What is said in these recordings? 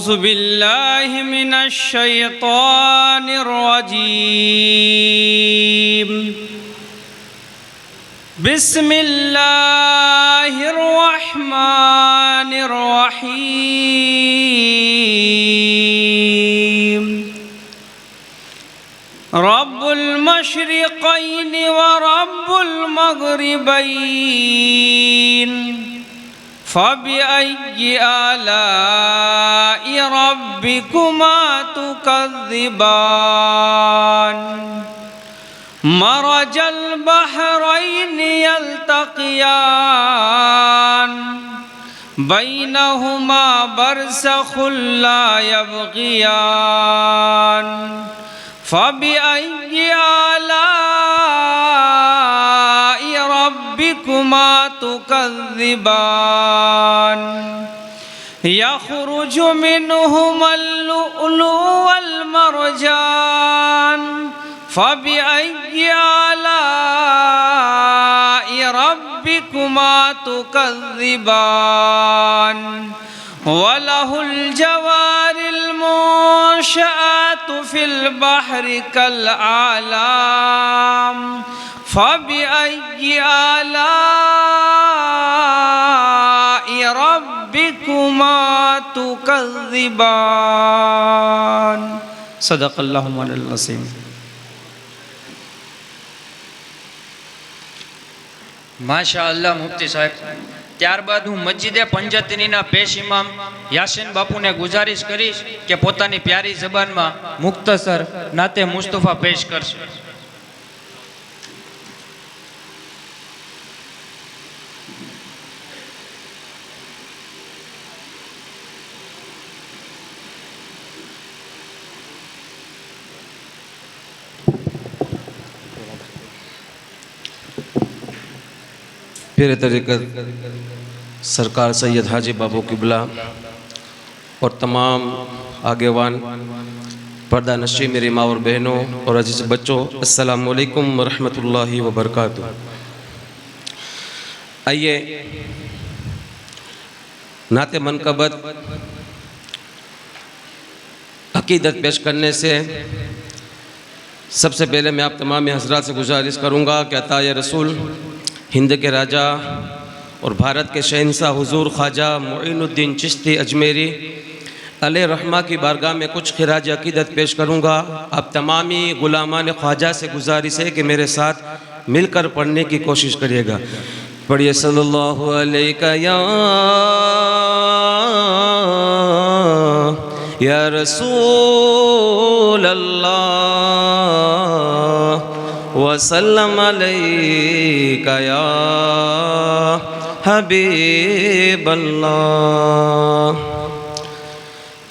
أعوذ بالله من الشيطان الرجيم بسم الله الرحمن الرحيم رب المشرقين ورب المغربين فبأي آلاء ربكما تكذبان مرج البحرين يلتقيان بينهما برزخ لا يبغيان فبأي آلاء ربكما تكذبان يخرج منهما اللؤلؤ والمرجان فبأي آلاء ربكما تكذبان وله الجوار المنشآت في البحر كالأعلام فبأي آلاء ربكما تكذبان صدق الله العظيم. Masha અલ્લાહ મુફ્તી સાહેબ. ત્યારબાદ હું મસ્જિદે પંજતનીના પેશ ઇમામ યાસીન બાપુને ગુજારિશ કરીશ કે પોતાની પ્યારી જબાનમાં મુખ્તસર નાતે મુસ્તફા પેશ કરશે. पीर तरीक़त सरकार सैयद हाजी बाबू किबला और तमाम आगेवान पर्दा नशी मेरी माँ और बहनों और अजीज़ बच्चों, अस्सलामु अलैकुम वरहमतुल्लाहि वबरकातुह। आइए नाते मनकबत अकीदत पेश करने से सबसे पहले मैं आप तमाम हज़रात से गुजारिश करूँगा कि अताए रसूल हिंद के राजा और भारत के शहंशाह हुजूर ख्वाजा मुईनुद्दीन चिश्ती अजमेरी अलैहि रहमा की बारगाह में कुछ खिराज अकीदत पेश करूँगा। आप तमामी गुलामान ख्वाजा से गुजारिश है कि मेरे साथ मिलकर पढ़ने की कोशिश करिएगा। पढ़िए सल्लल्लाहु अलैका या रसूल अल्लाह वसल्लम अलैका या हबीब अल्लाह।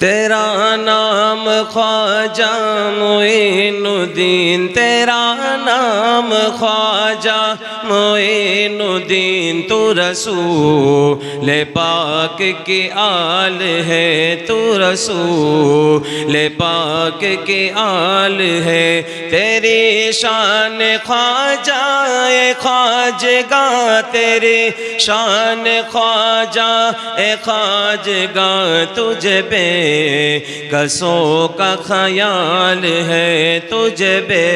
तेरा नाम ख्वाजा मुईनुद्दीन, तेरा नाम ख्वाजा मुईनुद्दीन, तू रसूल पाक की आल है, तू रसूल पाक की आल है। तेरी शान ख्वाजा ख्वाजगा, तेरी शान ख्वाजा ख्वाजगा, तुझे बे कसो का ख्याल है, तुझे बे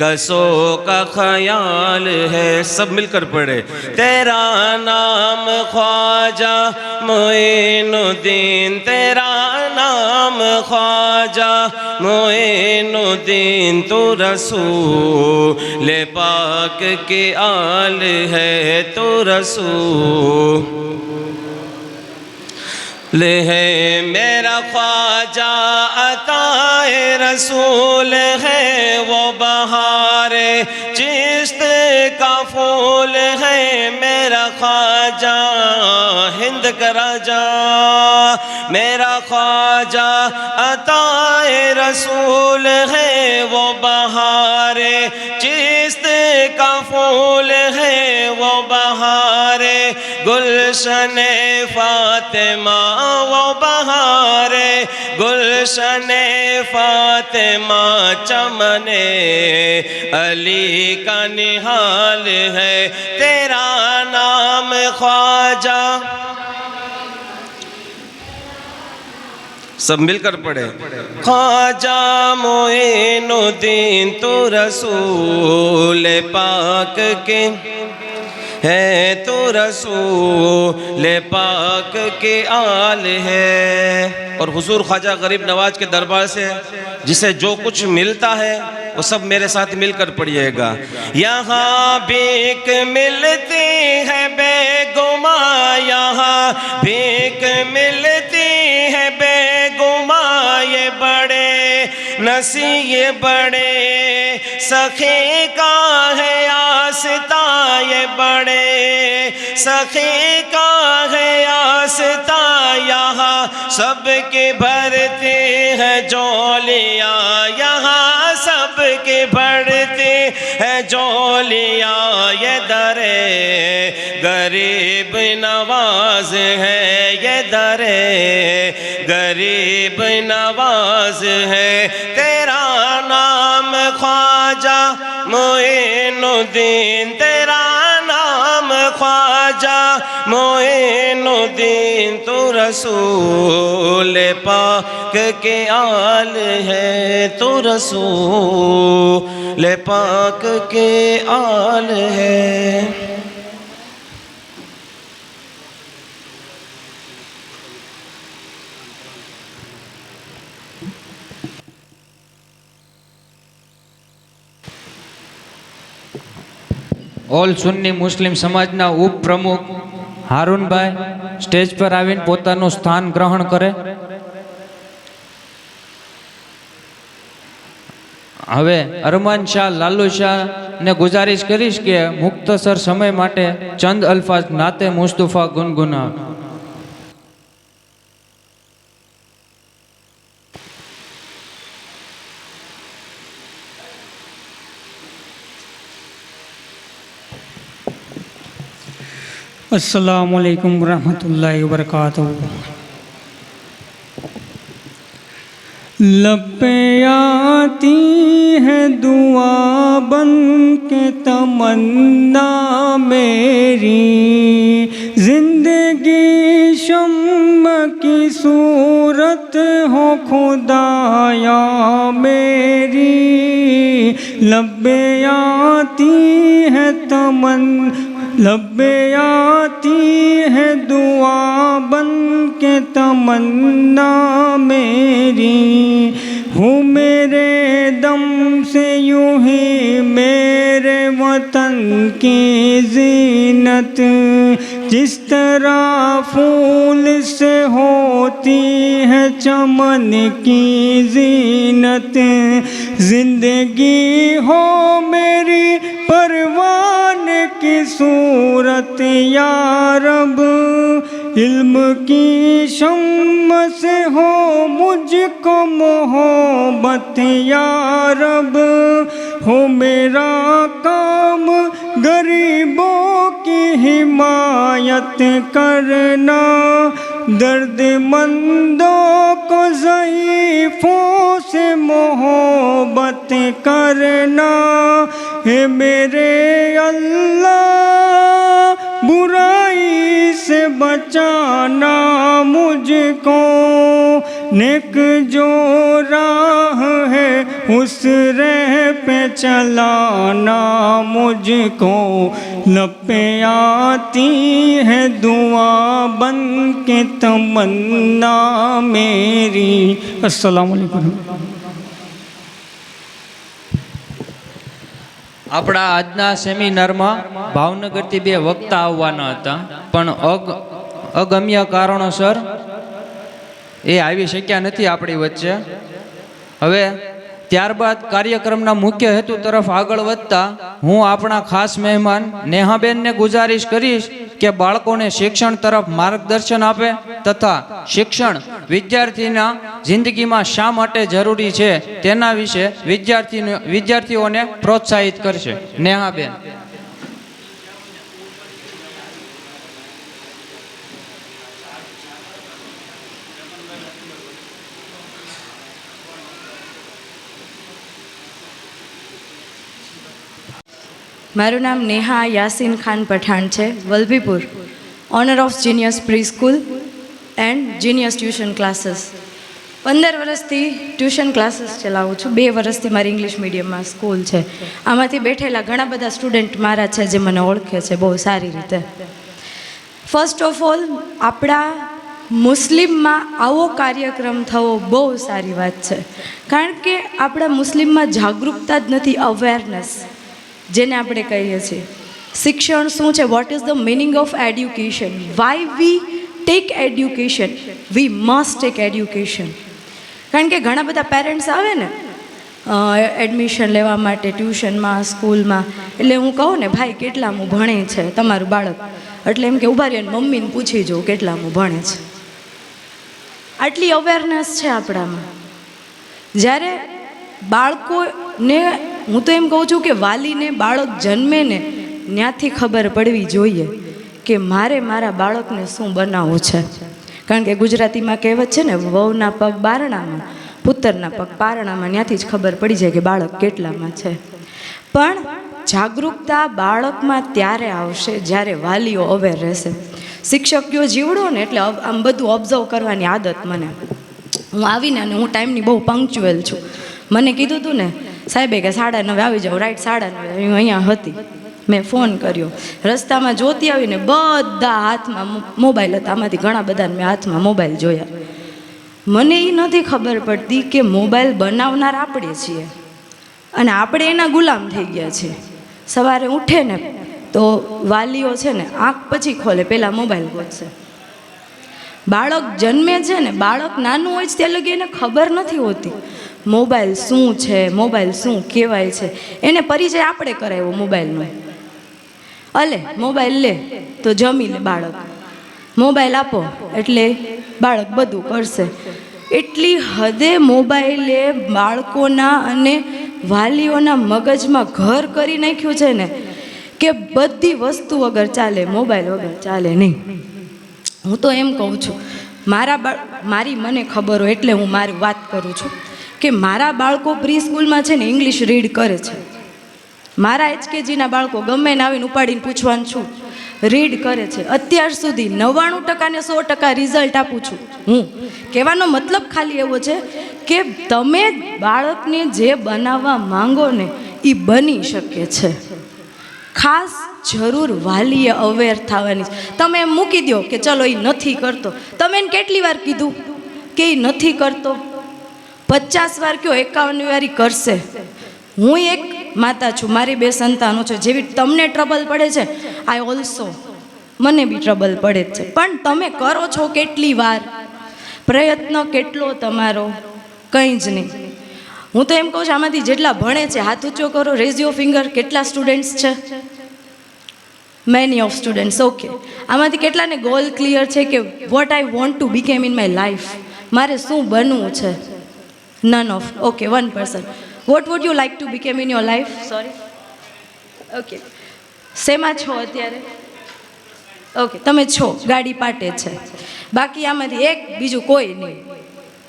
कसो का ख्याल है। सब मिलकर पढ़े। तेरा नाम ख्वाजा मुईनुद्दीन, तेरा नाम ख्वाजा मुईनुद्दीन, तू रसूल पाक की आल है, तू रसूल है। मेरा ख्वाजा अताए रसूल है, वो बहारे चिश्त का फूल है। मेरा ख्वाजा हिंद का राजा, मेरा ख्वाजा अताए रसूल है, वो बहारे चिश्त का फूल है, वो बहारे गुलशन फातिमा, वो बहारे गुलशन फातिमा, चमने अली का निहाल है। तेरा नाम ख्वाजा सब मिलकर पढ़े। ख्वाजा मोइनुद्दीन तो रसूल पाक के है, तो रसूल पाक के आल है। और हुजूर ख्वाजा गरीब नवाज के दरबार से जिसे जो कुछ मिलता है वो सब मेरे साथ मिलकर पढ़िएगा। यहाँ भीख मिलती है बेगुमा, यहाँ भीख मिलती है बेगुमा, ये बड़े नसी ये बड़े सखी का है आस्ता, ये बड़े सखी का है आस्ता। यहाँ सबके भरते हैं जोलियाँ, यहाँ सबके भरते हैं जोलियाँ, ये दरे गरीब नवाज है, ये दरे गरीब नवाज है। तेरा नाम ख्वाजा मोइनुद्दीन, तेरा नाम ख्वाजा मोइनुद्दीन तो रसूल पाक के आल है, तो रसूल पाक के आल है। ઓલ સુન્ની મુસ્લિમ સમાજના ઉપપ્રમુખ હારૂનભાઈ સ્ટેજ પર આવીને પોતાનું સ્થાન ગ્રહણ કરે। હવે અરમાન શાહ લાલુ શાહ ને ગુજારિશ કરીશ કે મુખ્તસર સમય માટે ચંદ અલ્ફાઝ નાતે મુસ્તફા ગુનગુનાવે। अस्सलामु अलैकुम रहमतुल्लाहि व बरकातहू। लब पे आती है दुआ बन के तमन्ना मेरी, जिंदगी शम्म की सूरत हो खुदाया मेरी। लब पे आती है लब आती है दुआ बन के तमन्ना मेरी। हूँ मेरे दम से यूं ही मेरे वतन की जीनत, जिस तरह फूल से होती है चमन की जीनत। जिंदगी हो मेरी परवान की सूरत या रब, इल्म की शम्म से हो मुझको मोहब्बत या रब। हो मेरा काम गरीबों की हिमायत करना, दर्दमंदों को ज़ईफ़ों से मोहब्बत करना। हे मेरे अल्लाह बुराई से बचाना मुझको, नेक जो राह है उस राह पे चलाना मुझको। लब पे आती है दुआ बन के तमन्ना मेरी। अस्सलामु अलैकुम। આપણા આજના સેમિનારમાં ભાવનગરથી બે વક્તા આવવાના હતા, પણ અગમ્ય કારણોસર એ આવી શક્યા નથી આપણી વચ્ચે। હવે ત્યારબાદ કાર્યક્રમના મુખ્ય હેતુ તરફ આગળ વધતા હું આપણા ખાસ મહેમાન નેહાબેનને ગુજારિશ કરીશ કે બાળકોને શિક્ષણ તરફ માર્ગદર્શન આપે તથા શિક્ષણ વિદ્યાર્થીના જિંદગીમાં શા માટે જરૂરી છે તેના વિશે વિદ્યાર્થીઓને પ્રોત્સાહિત કરશે। નેહાબેન। મારું નામ નેહા યાસીન ખાન પઠાણ છે, Vallabhipur, honour of genius pre school and genius tuition classes. 15 વર્ષથી ટ્યુશન ક્લાસીસ ચલાવું છું. 2 વર્ષથી મારી ઇંગ્લિશ મીડિયમમાં સ્કૂલ છે. આમાંથી બેઠેલા ઘણા બધા સ્ટુડન્ટ મારા છે જે મને ઓળખે છે બહુ સારી રીતે. ફર્સ્ટ ઓફ ઓલ, આપણા મુસ્લિમમાં આવો કાર્યક્રમ થવો બહુ સારી વાત છે, કારણ કે આપણા મુસ્લિમમાં જાગૃતતા જ નથી, અવેરનેસ જેને આપણે કહીએ છીએ. શિક્ષણ શું છે? What is the meaning of education? Why we take education? We must tech education. કારણ કે ઘણા બધા પેરેન્ટ્સ આવે ને એડમિશન લેવા માટે ટ્યુશનમાં, સ્કૂલમાં, એટલે હું કહું ને, ભાઈ કેટલામું ભણે છે તમારું બાળક? એટલે એમ કે ઊભા રહીને મમ્મીને પૂછી જોઉં કેટલામું ભણે છે. આટલી અવેરનેસ છે આપણામાં. જ્યારે બાળકોને, હું તો એમ કહું છું કે વાલીને બાળક જન્મે ને ત્યાંથી ખબર પડવી જોઈએ કે મારે મારા બાળકને શું બનાવવું છે. કારણ કે ગુજરાતીમાં કહેવત છે ને, વહુના પગ બારણામાં, પુત્રના પગ પારણામાં. ત્યાંથી જ ખબર પડી જાય કે બાળક કેટલામાં છે. પણ જાગૃતતા બાળકમાં ત્યારે આવશે જ્યારે વાલીઓ અવેર રહેશે. શિક્ષકીઓ જીવડો ને એટલે આમ બધું ઓબ્ઝર્વ કરવાની આદત મને. હું આવીને અને હું ટાઈમની બહુ પંક્ચ્યુઅલ છું. મને કીધું હતું ને સાહેબે કે 9:30 આવી જાઓ, રાઈટ 9:30 હું અહીંયા હતી. મેં ફોન કર્યો, રસ્તામાં જોતી આવીને બધા હાથમાં મોબાઈલ હતા. આમાંથી ઘણા બધાને મેં હાથમાં મોબાઈલ જોયા. મને એ નથી ખબર પડતી કે મોબાઈલ બનાવનાર આપણે છીએ અને આપણે એના ગુલામ થઈ ગયા છીએ. સવારે ઉઠે ને તો વાલીઓ છે ને આંખ પછી ખોલે પહેલાં મોબાઈલ ગોતશે. બાળક જન્મે છે ને, બાળક નાનું હોય છે ત્યાં લગી એને ખબર નથી હોતી મોબાઈલ શું છે, મોબાઈલ શું કહેવાય છે. એને પરિચય આપણે કરાવ્યો મોબાઈલનો. અલે મોબાઈલ લે તો જમી લે બાળક, મોબાઈલ આપો એટલે બાળક બધું કરશે. એટલી હદે મોબાઈલે બાળકોના અને વાલીઓના મગજમાં ઘર કરી નાખ્યું છે ને કે બધી વસ્તુ વગર ચાલે, મોબાઈલ વગર ચાલે નહીં. હું તો એમ કહું છું, મારી મને ખબર હોય એટલે હું મારી વાત કરું છું કે મારા બાળકો પ્રી સ્કૂલમાં છે ને ઇંગ્લિશ રીડ કરે છે. મારા HKGના બાળકો ગમે ને આવીને ઉપાડીને પૂછવાનું છું, રીડ કરે છે. અત્યાર સુધી 99% ને 100% રિઝલ્ટ આપું છું હું. કહેવાનો મતલબ ખાલી એવો છે કે તમે બાળકને જે બનાવવા માંગો ને એ બની શકે છે. ખાસ જરૂર વાલીએ અવેર થવાની. તમે એમ મૂકી દો કે ચલો એ નથી કરતો. તમે એને કેટલી વાર કીધું કે એ નથી કરતો? 50 વાર કયો, 51 વાર કરશે. હું એક માતા છું, મારી 2 સંતાનો છે. જેવી તમને ટ્રબલ પડે છે, આઈ ઓલ્સો, મને બી ટ્રબલ પડે જ છે. પણ તમે કરો છો કેટલી વાર? પ્રયત્ન કેટલો તમારો? કંઈ જ નહીં. હું તો એમ કહું છું, આમાંથી જેટલા ભણે છે હાથ ઊંચો કરો, રેઝ યોર ફિંગર. કેટલા સ્ટુડન્ટ્સ છે? Many of students. ઓકે, આમાંથી કેટલાને ગોલ ક્લિયર છે કે what I want to became in my life? મારે શું બનવું છે? None of. Okay, 1%. What would you like to became in your life? Sorry. Okay, શેમાં છો અત્યારે? ઓકે, તમે છો, ગાડી પાટે છે. બાકી આમાંથી એક, બીજું કોઈ નહીં.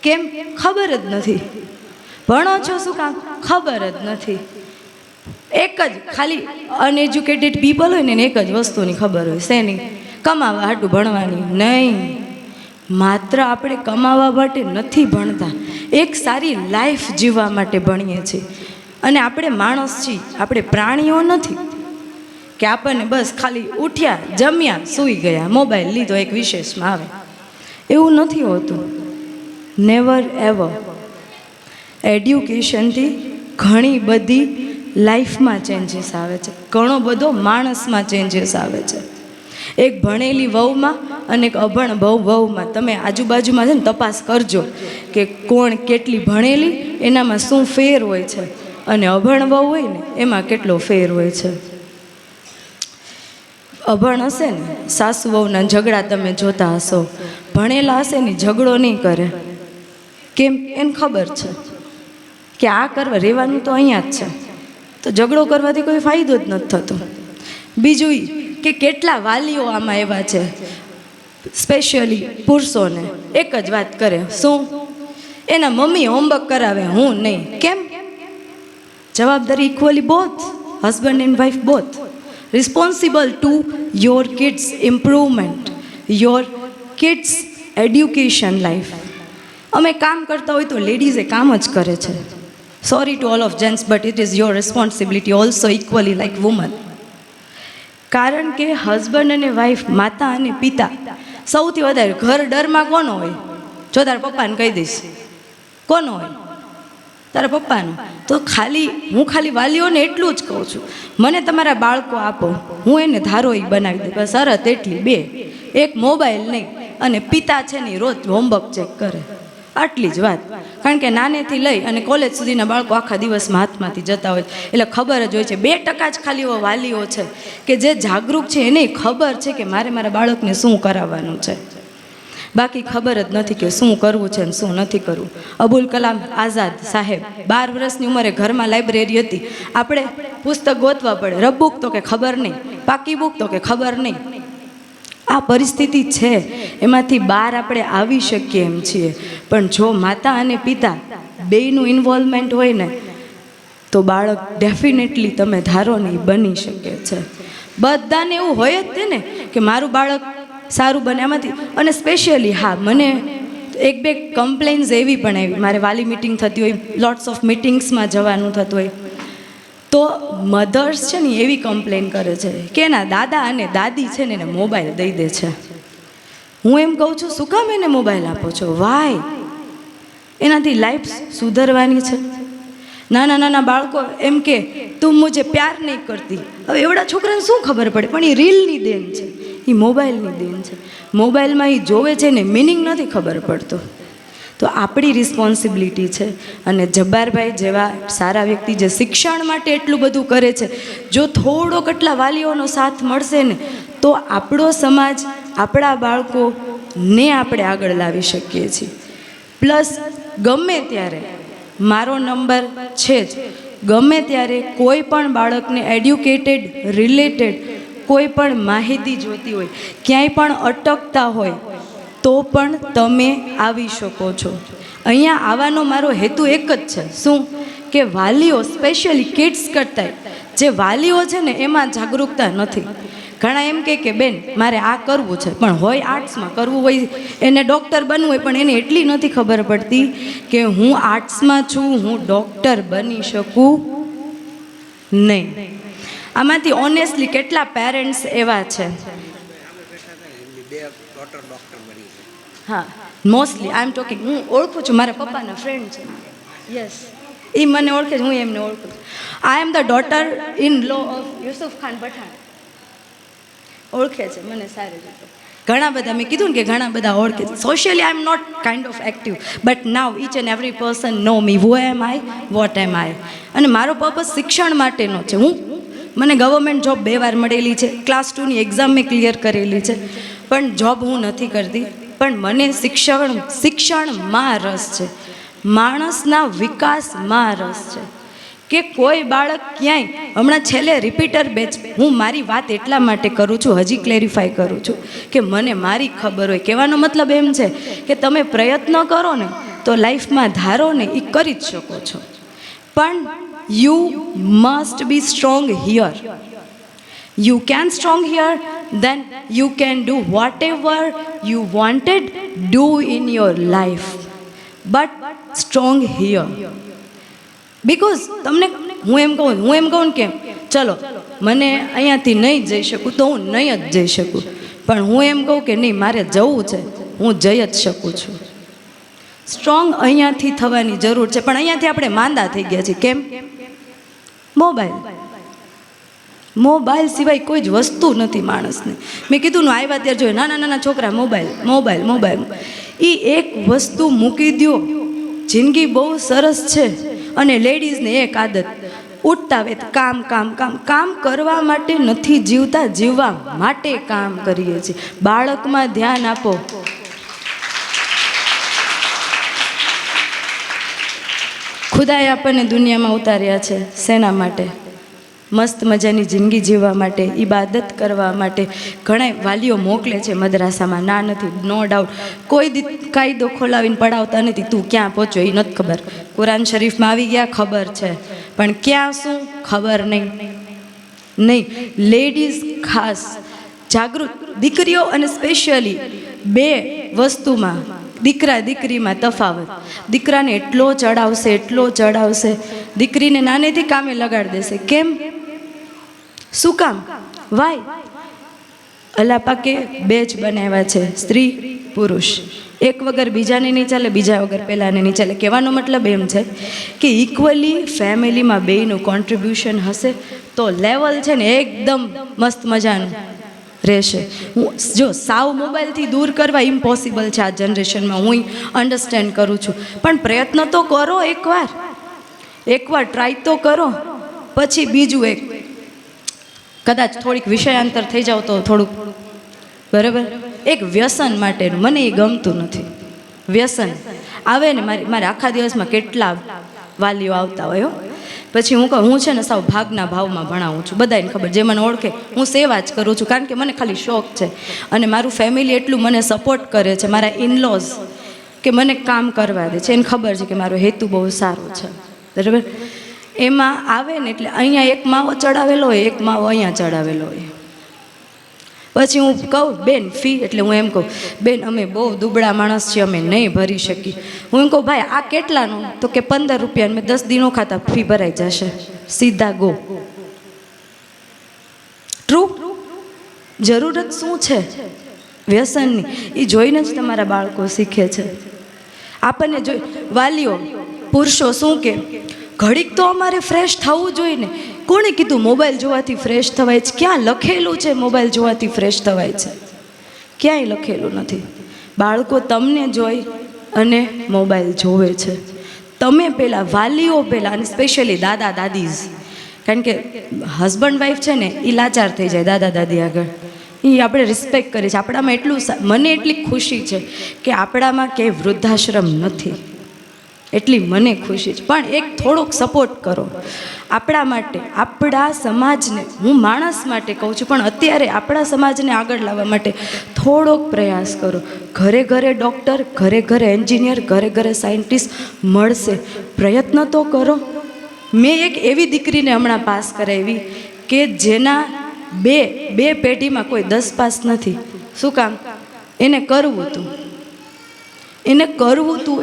કેમ? ખબર જ નથી. ભણો છો શું કામ? ખબર જ નથી. એક જ ખાલી અનએજ્યુકેટેડ પીપલ હોય ને એક જ વસ્તુની ખબર હોય, શેની? કમાવા હાટું ભણવાની. નહીં, માત્ર આપણે કમાવા માટે નથી ભણતા, એક સારી લાઈફ જીવવા માટે ભણીએ છીએ. અને આપણે માણસ છીએ, આપણે પ્રાણીઓ નથી કે આપણને બસ ખાલી ઉઠ્યા, જમ્યા, સૂઈ ગયા, મોબાઈલ લીધો એક વિશેષમાં આવે. એવું નથી હોતું. Never ever. એડ્યુકેશનથી ઘણી બધી લાઈફમાં ચેન્જીસ આવે છે, ઘણો બધો માણસમાં ચેન્જીસ આવે છે. એક ભણેલી વહુમાં અને એક અભણ વહુમાં તમે આજુબાજુમાં છે ને તપાસ કરજો કે કોણ કેટલી ભણેલી, એનામાં શું ફેર હોય છે, અને અભણ વહુ હોય ને એમાં કેટલો ફેર હોય છે. અભણ હશે ને સાસુ વહુના ઝઘડા તમે જોતા હશો, ભણેલા હશે ને ઝઘડો નહીં કરે. કેમ? એને ખબર છે કે આ કરવા રહેવાનું તો અહીંયા જ છે, તો ઝઘડો કરવાથી કોઈ ફાયદો જ નથી થતો. બીજું કે કેટલા વાલીઓ આમાં એવા છે, સ્પેશિયલી પુરુષોને એક જ વાત કરે, શું? એના મમ્મી હોમવર્ક કરાવે, હું નહીં. કેમ? જવાબદારી equally both, husband and wife both responsible to your kids improvement, your kids education life. અમે કામ કરતા હોય તો લેડીઝ એ કામ જ કરે છે. Sorry to all of gents, but it is your responsibility also equally like woman. કારણ કે હસબન્ડ અને વાઈફ, માતા અને પિતા, સૌથી વધારે ઘર ડરમાં કોનો હોય? જો તારા પપ્પાને કહી દઈશ, કોનો હોય? તારા પપ્પાનો. તો હું ખાલી વાલીઓને એટલું જ કહું છું, મને તમારા બાળકો આપો, હું એને ધારો એ બનાવી દઉં. બસ શરત એટલી, 2, એક મોબાઈલ નહીં, અને પિતા છે ને રોજ હોમવર્ક ચેક કરે. આટલી જ વાત. કારણ કે નાનેથી લઈ અને કોલેજ સુધીના બાળકો આખા દિવસમાં હાથમાંથી જતા હોય, એટલે ખબર જ હોય છે. 2% જ ખાલી એવા વાલીઓ છે કે જે જાગૃત છે, એને ખબર છે કે મારે મારા બાળકને શું કરાવવાનું છે. બાકી ખબર જ નથી કે શું કરવું છે ને શું નથી કરવું. અબુલ કલામ આઝાદ સાહેબ 12 વર્ષની ઉંમરે ઘરમાં લાઇબ્રેરી હતી. આપણે પુસ્તક ગોતવા પડે, રબ બુક તો કે ખબર નહીં, પાકી બુક તો કે ખબર નહીં. આ પરિસ્થિતિ છે, એમાંથી બહાર આપણે આવી શકીએ એમ છીએ. પણ જો માતા અને પિતા બેયનું ઇન્વોલ્વમેન્ટ હોય ને, તો બાળક ડેફિનેટલી તમે ધારો નહીં બની શકે છે. બધાને એવું હોય જ તે ને કે મારું બાળક સારું બને આમાંથી. અને સ્પેશિયલી હા, મને 1-2 કમ્પ્લેન્સ એવી પણ આવી, મારે વાલી મિટિંગ થતી હોય, લોટ્સ ઓફ મિટિંગ્સમાં જવાનું થતું હોય, તો મધર્સ છે ને એવી કમ્પ્લેન કરે છે કે એના દાદા અને દાદી છે ને એને મોબાઈલ દઈ દે છે. હું એમ કહું છું, શું કામ એને મોબાઈલ આપો છો? વાય? એનાથી લાઈફ સુધરવાની છે. નાના નાના બાળકો એમ કે તું મુજે પ્યાર નહીં કરતી. હવે એવડા છોકરાને શું ખબર પડે? પણ એ રીલની દેન છે, એ મોબાઈલની દેન છે. મોબાઈલમાં એ જોવે છે ને મિનિંગ નથી ખબર પડતો. તો આપણી રિસ્પોન્સિબિલિટી છે. અને જબ્બારભાઈ જેવા સારા વ્યક્તિ જે શિક્ષણ માટે એટલું બધું કરે છે, જો થોડો કેટલા વાલીઓનો સાથ મળશે ને, તો આપણો સમાજ, આપણા બાળકોને આપણે આગળ લાવી શકીએ છીએ. પ્લસ ગમે ત્યારે મારો નંબર છે જ, ગમે ત્યારે કોઈ પણ બાળકને એડ્યુકેટેડ રિલેટેડ કોઈ પણ માહિતી જોતી હોય, ક્યાંય પણ અટકતા હોય, તો પણ તમે આવી શકો છો. અહીંયા આવવાનો મારો હેતુ એક જ છે. શું? કે વાલીઓ, સ્પેશિયલી કિડ્સ કરતાં જે વાલીઓ છે ને, એમાં જાગૃતતા નથી. ઘણા એમ કે બેન મારે આ કરવું છે, પણ હોય આર્ટ્સમાં કરવું હોય, એને ડૉક્ટર બનવું હોય, પણ એને એટલી નથી ખબર પડતી કે હું આર્ટ્સમાં છું, હું ડૉક્ટર બની શકું નહીં. આમાંથી ઓનેસ્ટલી કેટલા પેરેન્ટ્સ એવા છે? હા, મોસ્ટલી આઈ એમ ટોકિંગ. હું ઓળખું છું, મારા પપ્પાના ફ્રેન્ડ છે. યસ, એ મને ઓળખે છે, હું એમને ઓળખું છું. I am the daughter in law of Yusuf Khan Pathan. ઓળખે છે મને સારી રીતે. ઘણા બધા, મેં કીધું ને કે ઘણા બધા ઓળખે છે. Socially I am not kind of active, but now each and every person know me, who am I, what am I. અને મારો પર્પઝ શિક્ષણ માટેનો છે. મને ગવર્મેન્ટ જોબ 2 વાર મળેલી છે, ક્લાસ 2ની એક્ઝામ મેં ક્લિયર કરેલી છે, પણ જોબ હું નથી કરતી. પણ મને શિક્ષણમાં રસ છે, માણસના વિકાસમાં રસ છે. કે કોઈ બાળક ક્યાંય, હમણાં છેલ્લે રિપીટર બેચ, હું મારી વાત એટલા માટે કરું છું, હજી ક્લેરિફાય કરું છું કે મને મારી ખબર હોય. કહેવાનો મતલબ એમ છે કે તમે પ્રયત્ન કરો ને તો લાઈફમાં ધારો ને એ કરી જ શકો છો. પણ you must be strong here. You can strong here, then you can do whatever you wanted do in your life, but strong here. Because તમને હું એમ કહું કે ચલો મને અહીંયાથી નહીં જઈ શકું તો હું નહીં જ જઈ શકું, પણ હું એમ કહું કે નહીં મારે જવું છે, હું જઈ જ શકું છું. સ્ટ્રોંગ અહીંયાથી થવાની જરૂર છે, પણ અહીંયાથી આપણે માંદા થઈ ગયા છીએ. કેમ? મોબાઈલ સિવાય કોઈ જ વસ્તુ નથી માણસને. મેં કીધું ને, આવ્યા ત્યારે જોઈએ નાના નાના છોકરા મોબાઈલ. એ એક વસ્તુ મૂકી દો, જિંદગી બહુ સરસ છે. અને લેડીઝને એક આદત, ઉઠતા વેત કામ કરવા માટે નથી જીવતા, જીવવા માટે કામ કરીએ છીએ. બાળકમાં ધ્યાન આપો. ખુદાએ આપણને દુનિયામાં ઉતાર્યા છે શેના માટે? મસ્ત મજાની જિંદગી જીવવા માટે, ઈબાદત કરવા માટે. ઘણા વાલીઓ મોકલે છે મદ્રાસામાં, ના નથી, નો ડાઉટ. કોઈ કાયદો ખોલાવીને પડાવતા નથી. તું ક્યાં પહોંચ્યો એ નથી ખબર. કુરાન શરીફમાં આવી ગયા ખબર છે, પણ ક્યાં શું ખબર નહીં. લેડીઝ ખાસ જાગૃત, દીકરીઓ અને સ્પેશિયલી 2 વસ્તુમાં દીકરા દીકરીમાં તફાવત. દીકરાને એટલો ચડાવશે, દીકરીને નાનેથી કામે લગાડી દેશે. કેમ? શું કામ? વાય? અલ્લાહ પાકે બે જ બનાવ્યા છે, સ્ત્રી પુરુષ. એક વગર બીજાને નહીં ચાલે, બીજા વગર પહેલાને નહીં ચાલે. કહેવાનો મતલબ એમ છે કે ઇક્વલી ફેમિલીમાં બેયનું કોન્ટ્રીબ્યુશન હશે તો લેવલ છે ને એકદમ મસ્ત મજાનું રહેશે. જો સાવ મોબાઈલથી દૂર કરવા ઇમ્પોસિબલ છે આ જનરેશનમાં, હું અન્ડરસ્ટેન્ડ કરું છું, પણ પ્રયત્ન તો કરો. એકવાર ટ્રાય તો કરો. પછી બીજું એક, કદાચ થોડીક વિષયાંતર થઈ જાવ તો થોડુંક બરાબર. એક વ્યસન માટેનું મને એ ગમતું નથી. વ્યસન આવે ને મારે આખા દિવસમાં કેટલા વાલીઓ આવતા હોય. પછી હું છે ને સાવ ભાગના ભાવમાં ભણાવું છું, બધાને ખબર, જે મને ઓળખે હું સેવા જ કરું છું, કારણ કે મને ખાલી શોખ છે. અને મારું ફેમિલી એટલું મને સપોર્ટ કરે છે, મારા ઇનલોઝ, કે મને કામ કરવા દે છે. એને ખબર છે કે મારો હેતુ બહુ સારો છે, બરાબર. એમાં આવે ને એટલે અહીંયા એક માવો ચડાવેલો હોય, એક માવો અહીંયા ચડાવેલો હોય. પછી હું કહું બેન ફી, એટલે હું એમ કહું બેન અમે બહુ દુબળા માણસ છીએ, અમે નહીં ભરી શકીએ. હું એમ કહું ભાઈ આ કેટલાનું? તો કે 15 રૂપિયા. મેં 10 દિનો ખાતા ફી ભરાઈ જશે, સીધા ગો. ટ્રુ. જરૂરત શું છે વ્યસનની? એ જોઈને જ તમારા બાળકો શીખે છે. આપણને જોઈ વાલીઓ પુરુષો શું કે ઘડીક તો અમારે ફ્રેશ થવું જોઈએ ને. કોણે કીધું મોબાઈલ જોવાથી ફ્રેશ થવાય છે? ક્યાં લખેલું છે મોબાઈલ જોવાથી ફ્રેશ થવાય છે? ક્યાંય લખેલું નથી. બાળકો તમને જોઈ અને મોબાઈલ જોવે છે. તમે પહેલાં, વાલીઓ પહેલાં, અને સ્પેશિયલી દાદા દાદીઝ, કારણ કે હસબન્ડ વાઈફ છે ને એ લાચાર થઈ જાય દાદા દાદી આગળ. એ આપણે રિસ્પેક્ટ કરીએ છીએ. આપણામાં એટલું, મને એટલી ખુશી છે કે આપણામાં ક્યાંય વૃદ્ધાશ્રમ નથી, એટલી મને ખુશી છે. પણ એક થોડોક સપોર્ટ કરો આપણા માટે, આપણા સમાજને. હું માણસ માટે કહું છું, પણ અત્યારે આપણા સમાજને આગળ લાવવા માટે થોડોક પ્રયાસ કરો. ઘરે ઘરે ડૉક્ટર, ઘરે ઘરે એન્જિનિયર, ઘરે ઘરે સાયન્ટિસ્ટ મળશે. પ્રયત્ન તો કરો. મેં એક એવી દીકરીને હમણાં પાસ કરાવી કે જેના બે પેઢીમાં કોઈ 10 પાસ નથી. શું કામ? એને કરવું હતું.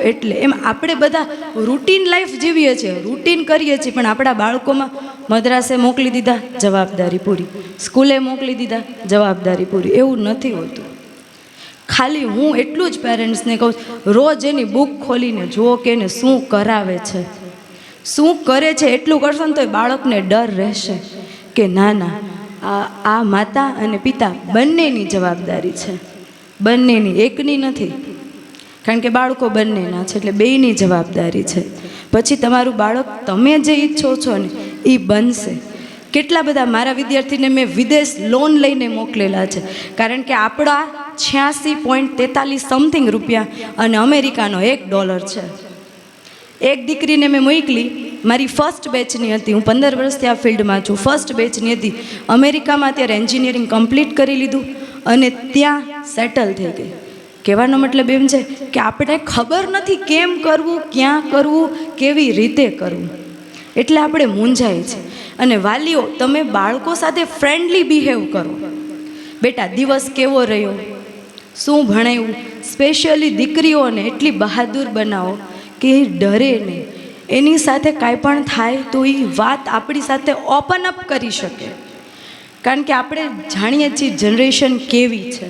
એટલે એમ આપણે બધા રૂટીન લાઈફ જીવીએ છીએ, રૂટીન કરીએ છીએ, પણ આપણા બાળકોમાં મદ્રાસે મોકલી દીધા, જવાબદારી પૂરી. સ્કૂલે મોકલી દીધા, જવાબદારી પૂરી. એવું નથી હોતું. ખાલી હું એટલું જ પેરેન્ટ્સને કહું, રોજ એની બુક ખોલીને જુઓ કે એને શું કરાવે છે, શું કરે છે. એટલું કરશો ને તો બાળકને ડર રહેશે કે ના આ માતા અને પિતા બંનેની જવાબદારી છે, બંનેની, એકની નથી. કારણ કે બાળકો બંનેના છે, એટલે બેયની જવાબદારી છે. પછી તમારું બાળક તમે જે ઈચ્છો છો ને એ બનશે. કેટલા બધા મારા વિદ્યાર્થીને મેં વિદેશ લોન લઈને મોકલેલા છે, કારણ કે આપણા 86.43 સમથિંગ રૂપિયા અને અમેરિકાનો $1 છે. એક દીકરીને મેં મોકલી, મારી ફર્સ્ટ બેચની હતી, હું 15 વર્ષથી આ ફિલ્ડમાં છું, ફર્સ્ટ બેચની હતી. અમેરિકામાં અત્યારે એન્જિનિયરિંગ કમ્પ્લીટ કરી લીધું અને ત્યાં સેટલ થઈ ગઈ. કહેવાનો મતલબ એમ છે કે આપણે ખબર નથી કેમ કરવું, ક્યાં કરવું, કેવી રીતે કરવું, એટલે આપણે મૂંઝાય છે. અને વાલીઓ, તમે બાળકો સાથે ફ્રેન્ડલી બિહેવ કરો. બેટા દિવસ કેવો રહ્યો, શું ભણાવ્યું. સ્પેશિયલી દીકરીઓને એટલી બહાદુર બનાવો કે એ ડરે નહીં. એની સાથે કાંઈ પણ થાય તો એ વાત આપણી સાથે ઓપન અપ કરી શકે. કારણ કે આપણે જાણીએ છીએ જનરેશન કેવી છે.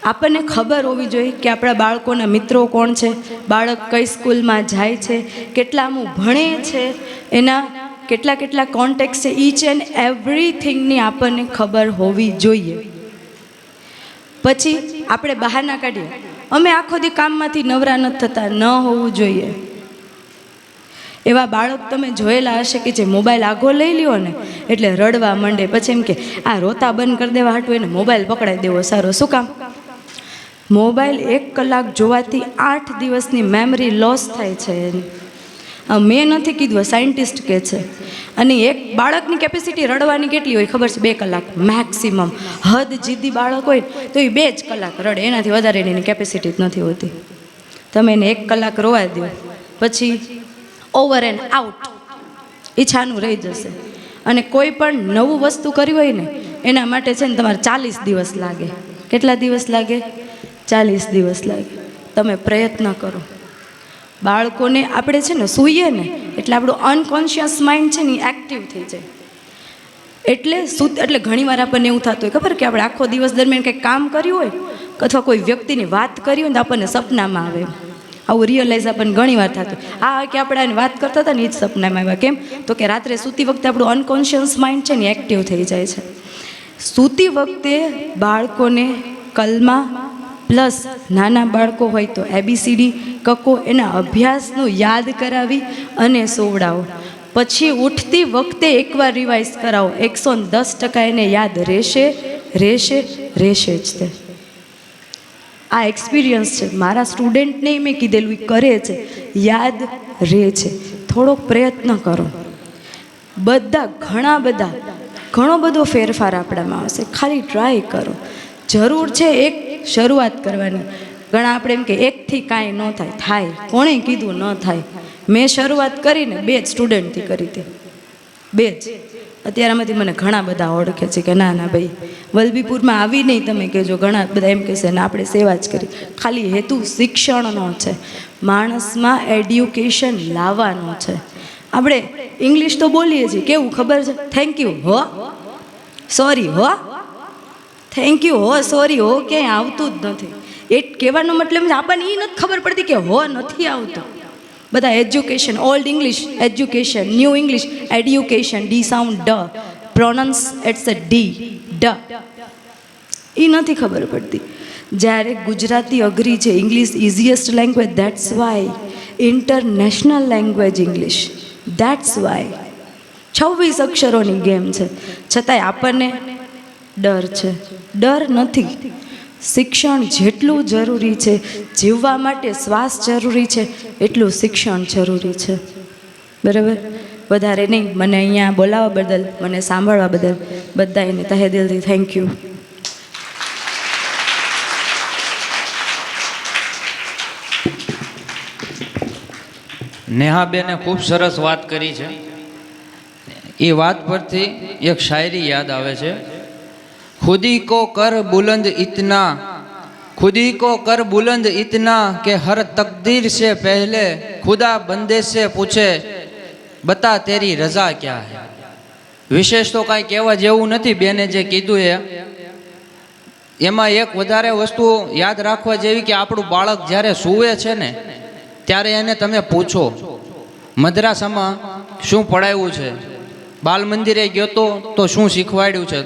આપણને ખબર હોવી જોઈએ કે આપણા બાળકોના મિત્રો કોણ છે, બાળક કઈ સ્કૂલમાં જાય છે, કેટલામું ભણે છે, એના કેટલા કોન્ટેક્ટ છે. ઈચ એન્ડ એવરીથિંગની આપણને ખબર હોવી જોઈએ. પછી આપણે બહાના કાઢીએ, અમે આખો દી કામમાંથી નવરા નથી થતા, ન હોવું જોઈએ. એવા બાળક તમે જોયેલા હશે કે જે મોબાઈલ આગો લઈ લ્યો ને એટલે રડવા માંડે. પછી એમ કે આ રોતા બંધ કરી દેવા હાટું એને મોબાઈલ પકડાઈ દેવો સારો. શું કામ? મોબાઈલ 1 કલાક જોવાથી 8 દિવસની મેમરી લોસ થાય છે. મેં નથી કીધું, સાયન્ટિસ્ટ કહે છે. અને એક બાળકની કેપેસિટી રડવાની કેટલી હોય ખબર છે? 2 કલાક મેક્સિમમ. હદ જીદ્દી બાળક હોય તો એ 2 જ કલાક રડે, એનાથી વધારે એની કેપેસિટી જ નથી હોતી. તમે એને 1 કલાક રોવા દો, પછી ઓવર એન્ડ આઉટ એ છાનું રહી જશે. અને કોઈ પણ નવું વસ્તુ કરી હોય ને એના માટે છે ને તમારે 40 દિવસ લાગે. કેટલા દિવસ લાગે? 40 દિવસ લાગે. તમે પ્રયત્ન કરો. બાળકોને આપણે છે ને સૂઈએ ને એટલે આપણું અનકોન્શિયસ માઇન્ડ છે ને એ એક્ટિવ થઈ જાય. એટલે ઘણીવાર આપણને એવું થતું હોય ખબર કે આપણે આખો દિવસ દરમિયાન કંઈક કામ કર્યું હોય અથવા કોઈ વ્યક્તિની વાત કરી હોય ને તો આપણને સપનામાં આવે. આવું રિયલાઇઝ આપણને ઘણીવાર થતું. કે આપણે આને વાત કરતા હતા ને એ જ સપનામાં આવ્યા. કેમ તો કે રાત્રે સૂતી વખતે આપણું અનકોન્શિયસ માઇન્ડ છે ને એક્ટિવ થઈ જાય છે. સૂતી વખતે બાળકોને કલમા પ્લસ નાના બાળકો હોય તો ABCD કકો એના અભ્યાસનું યાદ કરાવી અને સોવડાવો. પછી ઉઠતી વખતે એકવાર રિવાઇઝ કરાવો. 110% એને યાદ રહેશે જ તે. આ એક્સપિરિયન્સ છે મારા સ્ટુડન્ટને મેં કીધેલું એ કરે છે, યાદ રહે છે. થોડોક પ્રયત્ન કરો. ઘણો બધો ફેરફાર આપણામાં આવશે. ખાલી ટ્રાય કરો. જરૂર છે એક શરૂઆત કરવાની. ઘણા આપણે એમ કે એકથી કાંઈ ન થાય. કોણે કીધું ન થાય? મેં શરૂઆત કરીને 2 જ સ્ટુડન્ટથી કરી હતી. 2 જ. અત્યારે આમાંથી મને ઘણા બધા ઓળખે છે કે ના ભાઈ વલભીપુરમાં આવી નહીં તમે કહેજો. ઘણા બધા એમ કહેશે ને આપણે સેવા જ કરી. ખાલી હેતુ શિક્ષણનો છે. માણસમાં એડ્યુકેશન લાવવાનો છે. આપણે ઇંગ્લિશ તો બોલીએ છીએ કેવું ખબર છે? થેન્ક યુ હો, સોરી હો, થેન્ક યુ હો, સોરી હો ક્યાંય આવતું જ નથી. એ કહેવાનો મતલબ આપણને એ નથી ખબર પડતી કે હો નથી આવતું. બધા education, old English education, new English education, D sound ડ, પ્રોનન્સ ઇટ્સ અ ડી ડ. એ નથી ખબર પડતી. જ્યારે ગુજરાતી અઘરી છે, English easiest language, that's why international language English, that's why 26 અક્ષરોની ગેમ છે. છતાંય આપણને ડર છે. ડર નથી. શિક્ષણ જેટલું જરૂરી છે, જીવવા માટે શ્વાસ જરૂરી છે, એટલું શિક્ષણ જરૂરી છે. બરાબર? વધારે નહીં. મને અહીંયા બોલાવવા બદલ, મને સાંભળવા બદલ બધાને તહે દિલથી થેન્ક યુ. નેહાબેને ખૂબ સરસ વાત કરી છે. એ વાત પરથી એક શાયરી યાદ આવે છે. खुदी को कर बुलंद इतना, खुदी को कर बुलंद इतना कि हर तकदीर से पहले खुदा बंदे से पूछे बता तेरी रजा क्या है. વિશેષ તો કાંઈ કહેવા જેવું નથી. બેને જે કીધું એમાં એક વધારે વસ્તુ યાદ રાખવા જેવી કે આપણું બાળક જ્યારે સૂવે છે ને ત્યારે એને તમે પૂછો મદ્રાસામાં શું પડાવ્યું છે, બાલ મંદિરે ગયો તો શું શીખવાડ્યું છે,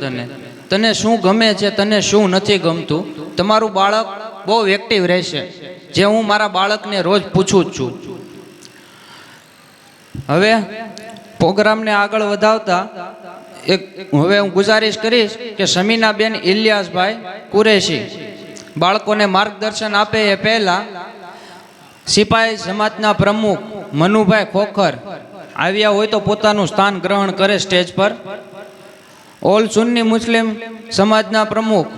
તને શું ગમે છે, તને શું નથી ગમતું. તમારું બાળક બહુ એક્ટિવ રહેશે, જે હું મારા બાળકને રોજ પૂછું જ છું. હવે પ્રોગ્રામને આગળ વધાવતા હવે હું ગુજારિશ કરીશ કે સમીનાબેન ઇલિયાસભાઈ કુરેશી બાળકોને માર્ગદર્શન આપે એ પહેલા સિપાઈ સમાજના પ્રમુખ મનુભાઈ ખોખર આવ્યા હોય તો પોતાનું સ્થાન ગ્રહણ કરે સ્ટેજ પર. ઓલ સુન્ની મુસ્લિમ સમાજના પ્રમુખ,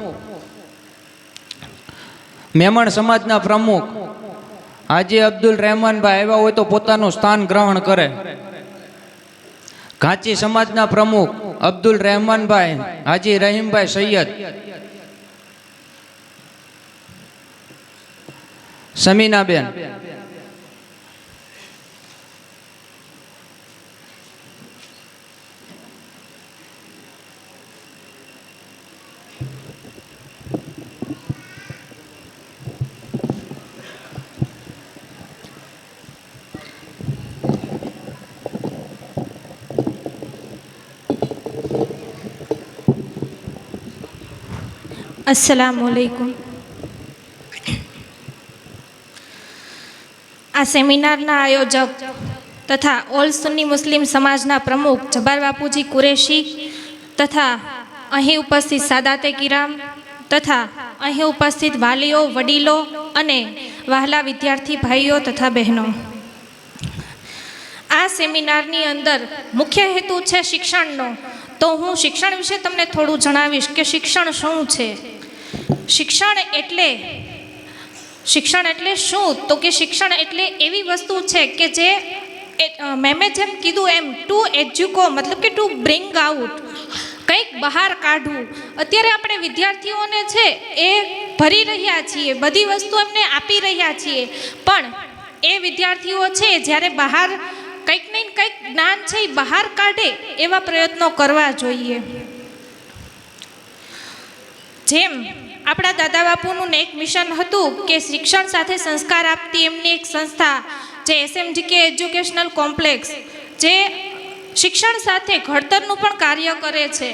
મેમણ સમાજના પ્રમુખ હાજી અબ્દુલ રહેમાનભાઈ આવ્યા હોય તો પોતાનું સ્થાન ગ્રહણ કરે. ઘાંચી સમાજના પ્રમુખ અબ્દુલ રહેમાનભાઈ હાજી રહીમભાઈ સૈયદ. સમીનાબેન. अस्सलामुअलैकुम. આ સેમિનારના આયોજક તથા ઓલ સુન્ની મુસ્લિમ સમાજના પ્રમુખ જબ્બાર બાપુજી કુરેશી તથા અહીં ઉપસ્થિત સાદાતે કિરામ તથા અહીં ઉપસ્થિત વાલીઓ, વડીલો અને વહાલા વિદ્યાર્થી ભાઈઓ તથા બહેનો, આ સેમિનારની અંદર મુખ્ય હેતુ છે શિક્ષણનો. તો હું શિક્ષણ વિશે તમને થોડું જણાવીશ કે શિક્ષણ શું છે. શિક્ષણ એટલે શું? તો કે શિક્ષણ એટલે એવી વસ્તુ છે કે જે મેમે જેમ કીધું એમ ટુ એજ્યુકો મતલબ કે ટુ બ્રિંગ આઉટ, કંઈક બહાર કાઢવું. અત્યારે આપણે વિદ્યાર્થીઓને છે એ ભરી રહ્યા છીએ, બધી વસ્તુ એમને આપી રહ્યા છીએ, પણ એ વિદ્યાર્થીઓ છે જ્યારે બહાર કંઈક ને કંઈક જ્ઞાન છે એ બહાર કાઢે એવા પ્રયત્નો કરવા જોઈએ. જેમ આપણા દાદા બાપુનું એક મિશન હતું કે શિક્ષણ સાથે સંસ્કાર આપતી એમની એક સંસ્થા જે SMGK એજ્યુકેશનલ કોમ્પ્લેક્સ, જે શિક્ષણ સાથે ઘડતરનું પણ કાર્ય કરે છે.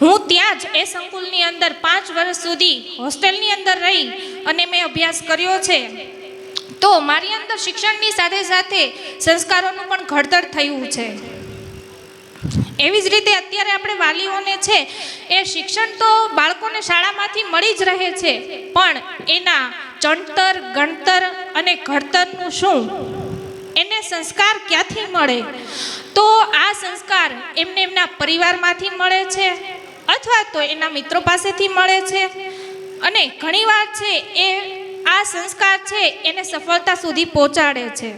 હું ત્યાં જ એ સંકુલની અંદર 5 વર્ષ સુધી હોસ્ટેલની અંદર રહી અને મેં અભ્યાસ કર્યો છે. તો મારી અંદર શિક્ષણની સાથે સાથે સંસ્કારોનું પણ ઘડતર થયું છે. એવી જ રીતે અત્યારે આપણે વાલીઓને છે એ શિક્ષણ તો બાળકોને શાળામાંથી મળી જ રહે છે, પણ એના ચણતર, ગણતર અને ઘડતરનું શું, એને સંસ્કાર ક્યાંથી મળે? તો આ સંસ્કાર એમને એમના પરિવારમાંથી મળે છે અથવા તો એના મિત્રો પાસેથી મળે છે, અને ઘણીવાર છે એ આ સંસ્કાર છે એને સફળતા સુધી પહોંચાડે છે.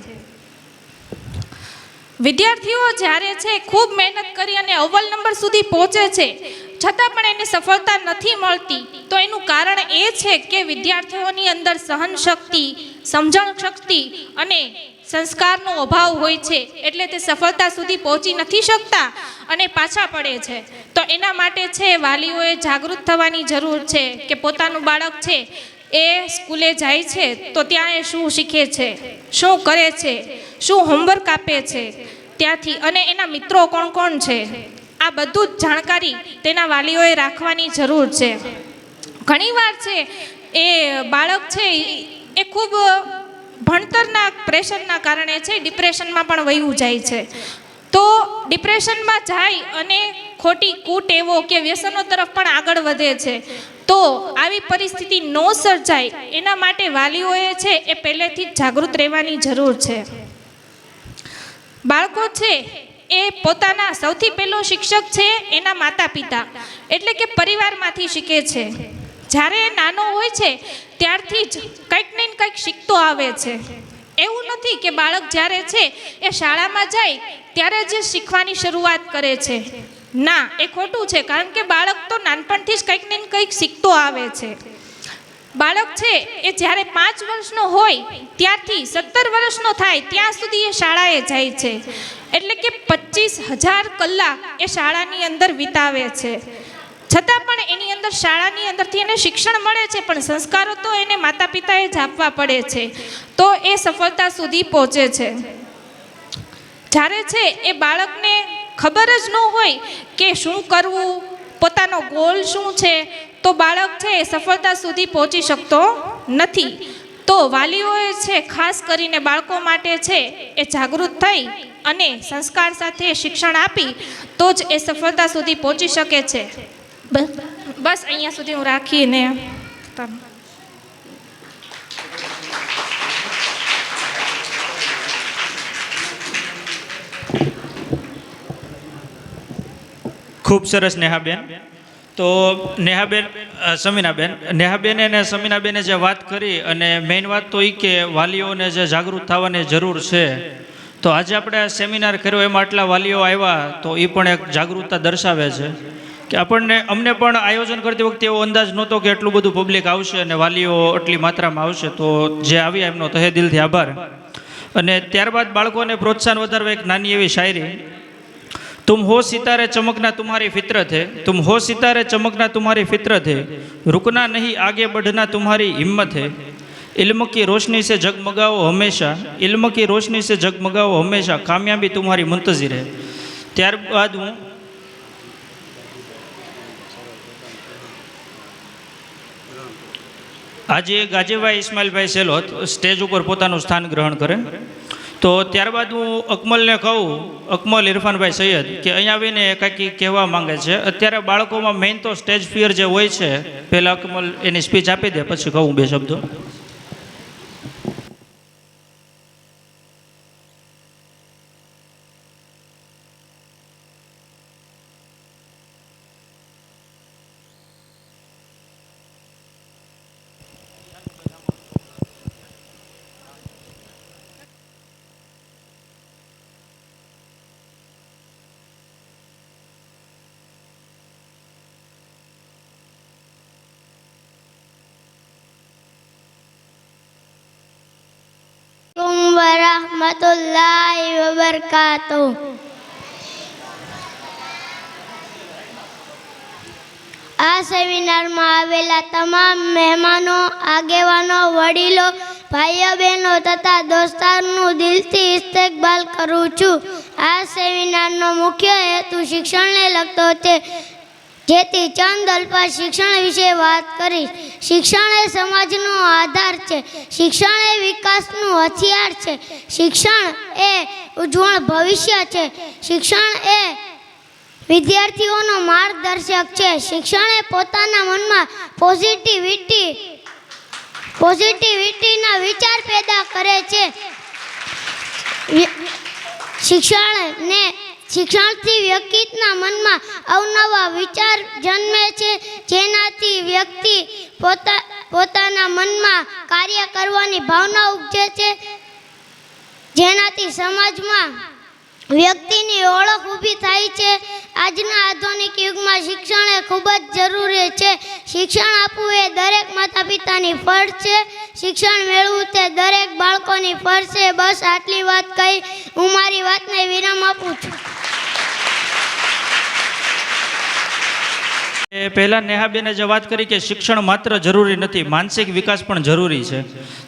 વિદ્યાર્થીઓ જ્યારે છે ખૂબ મહેનત કરી અને અવ્વલ નંબર સુધી પહોંચે છે, છતાં પણ એને સફળતા નથી મળતી, તો એનું કારણ એ છે કે વિદ્યાર્થીઓની અંદર સહન શક્તિ, સમજણ શક્તિ અને સંસ્કારનો અભાવ હોય છે, એટલે તે સફળતા સુધી પહોંચી નથી શકતા અને પાછા પડે છે. તો એના માટે છે વાલીઓએ જાગૃત થવાની જરૂર છે કે પોતાનું બાળક છે એ સ્કૂલે જાય છે તો ત્યાં એ શું શીખે છે, શું કરે છે, શું હોમવર્ક આપે છે ત્યાંથી, અને એના મિત્રો કોણ કોણ છે, આ બધું જ જાણકારી તેના વાલીઓએ રાખવાની જરૂર છે. ઘણીવાર છે એ બાળક છે એ ખૂબ ભણતરના પ્રેશરના કારણે છે ડિપ્રેશનમાં પણ વયું જાય છે. તો ડિપ્રેશનમાં જાય અને ખોટી કુટેવો કે વ્યસનો તરફ પણ આગળ વધે છે. તો આવી પરિસ્થિતિ ન સર્જાય એના માટે વાલીઓએ છે એ પહેલેથી જ જાગૃત રહેવાની જરૂર છે. બાળકો છે એ પોતાના સૌથી પહેલો શિક્ષક છે એના માતા પિતા એટલે કે પરિવારમાંથી શીખે છે. જ્યારે એ નાનો હોય છે ત્યારથી જ કંઈક ને કંઈક શીખતો આવે છે. એવું નથી કે બાળક જ્યારે છે એ શાળામાં જાય ત્યારે જ શીખવાની શરૂઆત કરે છે. ના, એ ખોટું છે, કારણ કે બાળક તો નાનપણથી જ કંઈક ને કંઈક શીખતો આવે છે. બાળક છે એ જ્યારે 5 વર્ષનો હોય ત્યારથી 17 વર્ષનો થાય ત્યાં સુધી એ શાળાએ જાય છે, એટલે કે 25,000 કલાક એ શાળાની અંદર વિતાવે છે. છતાં પણ એની અંદર શાળાની અંદરથી એને શિક્ષણ મળે છે, પણ સંસ્કારો તો એને માતા પિતાએ જ આપવા પડે છે, તો એ સફળતા સુધી પહોંચે છે. જ્યારે છે એ બાળકને ખબર જ ન હોય કે શું કરવું, પોતાનો ગોલ શું છે, તો બાળક છે એ સફળતા સુધી પહોંચી શકતો નથી. તો વાલીઓએ છે ખાસ કરીને બાળકો માટે છે એ જાગૃત થઈ અને સંસ્કાર સાથે શિક્ષણ આપી તો જ એ સફળતા સુધી પહોંચી શકે છે. બસ અહીંયા સુધી હું રાખીને ખૂબ સરસ નેહાબેન. તો નેહાબેન, નેહાબેન અને સમીનાબેને જે વાત કરી, અને મેઇન વાત તો એ કે વાલીઓને જે જાગૃત થવાની જરૂર છે. તો આજે આપણે આ સેમિનાર કર્યો એમાં આટલા વાલીઓ આવ્યા, તો એ પણ એક જાગૃતતા દર્શાવે છે કે અમને પણ આયોજન કરતી વખતે એવો અંદાજ નહોતો કે એટલું બધું પબ્લિક આવશે અને વાલીઓ એટલી માત્રામાં આવશે. તો જે આવ્યા એમનો તહે દિલથી આભાર. અને ત્યારબાદ બાળકોને પ્રોત્સાહન વધારવા એક નાની એવી શાયરી. तुम हो सितारे चमकना तुम्हारी फितरत है, तुम हो सितारे चमकना तुम्हारी फितरत है, रुकना नहीं आगे बढ़ना तुम्हारी हिम्मत है, इल्म की रोशनी से जगमगाओ हमेशा, इल्म की रोशनी से जगमगाओ हमेशा, कामयाबी तुम्हारी मुंतजिर है. ત્યારબાદ હું આજે ગાજેભાઈ ઇસ્માઇલભાઈ સેલોત સ્ટેજ ઉપર પોતાનું સ્થાન ગ્રહણ કરે. તો ત્યારબાદ હું અકમલને કહું, અકમલ ઇરફાનભાઈ સૈયદ, કે અહીંયા આવીને કંઈક કહેવા માંગે છે. અત્યારે બાળકોમાં મેઇન તો સ્ટેજ ફિયર જે હોય છે, પહેલાં અકમલ એની સ્પીચ આપી દે, પછી કહું 2 શબ્દો. रहमतुल्लाहि व बरकातुहू। આ સેમિનારમાં આવેલા તમામ મહેમાનો, આગેવાનો, વડીલો, ભાઈઓ બહેનો તથા દોસ્તારોનું દિલથી ઇસ્તેકબાલ કરું છું. આ સેમિનારનો મુખ્ય હેતુ શિક્ષણને લગતો છે, જેથી ચંદ અલ્પા શિક્ષણ વિશે વાત કરીશ. શિક્ષણ એ સમાજનો આધાર છે. શિક્ષણ એ વિકાસનું હથિયાર છે. શિક્ષણ એ ઉજ્જવળ ભવિષ્ય છે. શિક્ષણ એ વિદ્યાર્થીઓનો માર્ગદર્શક છે. શિક્ષણ એ પોતાના મનમાં પોઝિટિવિટીના વિચાર પેદા કરે છે. શિક્ષણથી વ્યક્તિના મનમાં અવનવા વિચાર જન્મે છે, જેનાથી વ્યક્તિ પોતાના મનમાં કાર્ય કરવાની ભાવના ઉપજે છે, જેનાથી સમાજમાં વ્યક્તિની ઓળખ ઊભી થાય છે. આજના આધુનિક યુગમાં શિક્ષણ એ ખૂબ જ જરૂરી છે. શિક્ષણ આપવું એ દરેક માતા પિતાની ફરજ છે. શિક્ષણ મેળવવું તે દરેક બાળકોની ફરજ છે. બસ આટલી વાત કહી હું મારી વાતને વિરામ આપું છું. પહેલાં નેહાબેને જે વાત કરી કે શિક્ષણ માત્ર જરૂરી નથી, માનસિક વિકાસ પણ જરૂરી છે,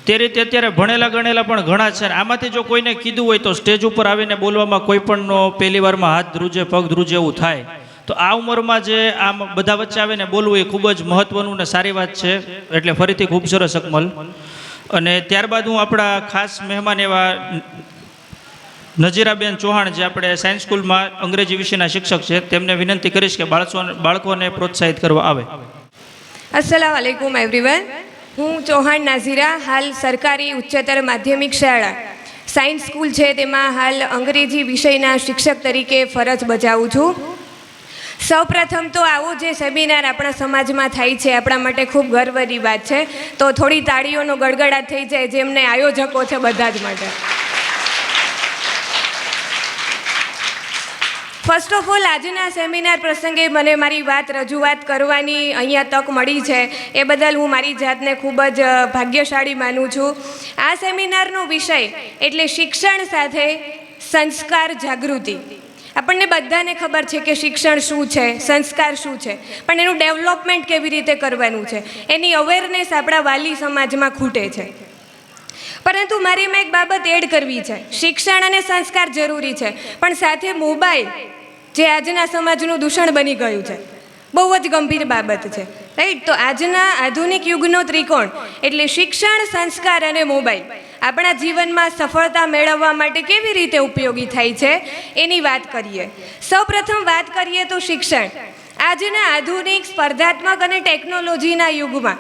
તે રીતે અત્યારે ભણેલા ગણેલા પણ ઘણા છે. આમાંથી જો કોઈને કીધું હોય તો સ્ટેજ ઉપર આવીને બોલવામાં કોઈ પણનો પહેલી વારમાં હાથ ધ્રુજે, પગ ધ્રુજે એવું થાય. તો આ ઉંમરમાં જે આમ બધા વચ્ચે આવીને બોલવું એ ખૂબ જ મહત્ત્વનું ને સારી વાત છે. એટલે ફરીથી ખૂબ સરસ અકમલ. અને ત્યારબાદ હું આપણા ખાસ મહેમાન એવા નજીરાબેન ચૌહાણ, જે આપણે સાયન્સ સ્કૂલમાં અંગ્રેજી વિષયના શિક્ષક છે, તેમને વિનંતી કરીશ કે બાળકોને પ્રોત્સાહિત કરવા આવે. અસ્સલામ વાલેકુમ એવરીવન. હું ચૌહાણ નાઝીરા હાલ સરકારી ઉચ્ચતર માધ્યમિક શાળા સાયન્સ સ્કૂલ છે તેમાં હાલ અંગ્રેજી વિષયના શિક્ષક તરીકે ફરજ બજાવું છું. સૌપ્રથમ તો આવો જે સેમિનાર આપણા સમાજમાં થાય છે આપણા માટે ખૂબ ગર્વની વાત છે. તો થોડી તાળીઓનો ગડગડાટ થઈ જાય જેમને આયોજકો છે બધા જ માટે. ફર્સ્ટ ઓફ ઓલ આજના સેમિનાર પ્રસંગે મને મારી રજૂઆત કરવાની અહીંયા તક મળી છે એ બદલ હું મારી જાતને ખૂબ જ ભાગ્યશાળી માનું છું. આ સેમિનારનો વિષય એટલે શિક્ષણ સાથે સંસ્કાર જાગૃતિ. આપણને બધાને ખબર છે કે શિક્ષણ શું છે, સંસ્કાર શું છે, પણ એનું ડેવલપમેન્ટ કેવી રીતે કરવાનું છે એની અવેરનેસ આપણા વાલી સમાજમાં ખૂટે છે. પરંતુ મારે એમાં એક બાબત એડ કરવી છે. શિક્ષણ અને સંસ્કાર જરૂરી છે, પણ સાથે મોબાઈલ જે આજના સમાજનું દૂષણ બની ગયું છે, બહુ જ ગંભીર બાબત છે, રાઈટ? તો આજના આધુનિક યુગનો ત્રિકોણ એટલે શિક્ષણ, સંસ્કાર અને મોબાઈલ આપણા જીવનમાં સફળતા મેળવવા માટે કેવી રીતે ઉપયોગી થાય છે એની વાત કરીએ. સૌપ્રથમ વાત કરીએ તો શિક્ષણ. આજના આધુનિક સ્પર્ધાત્મક અને ટેકનોલોજીના યુગમાં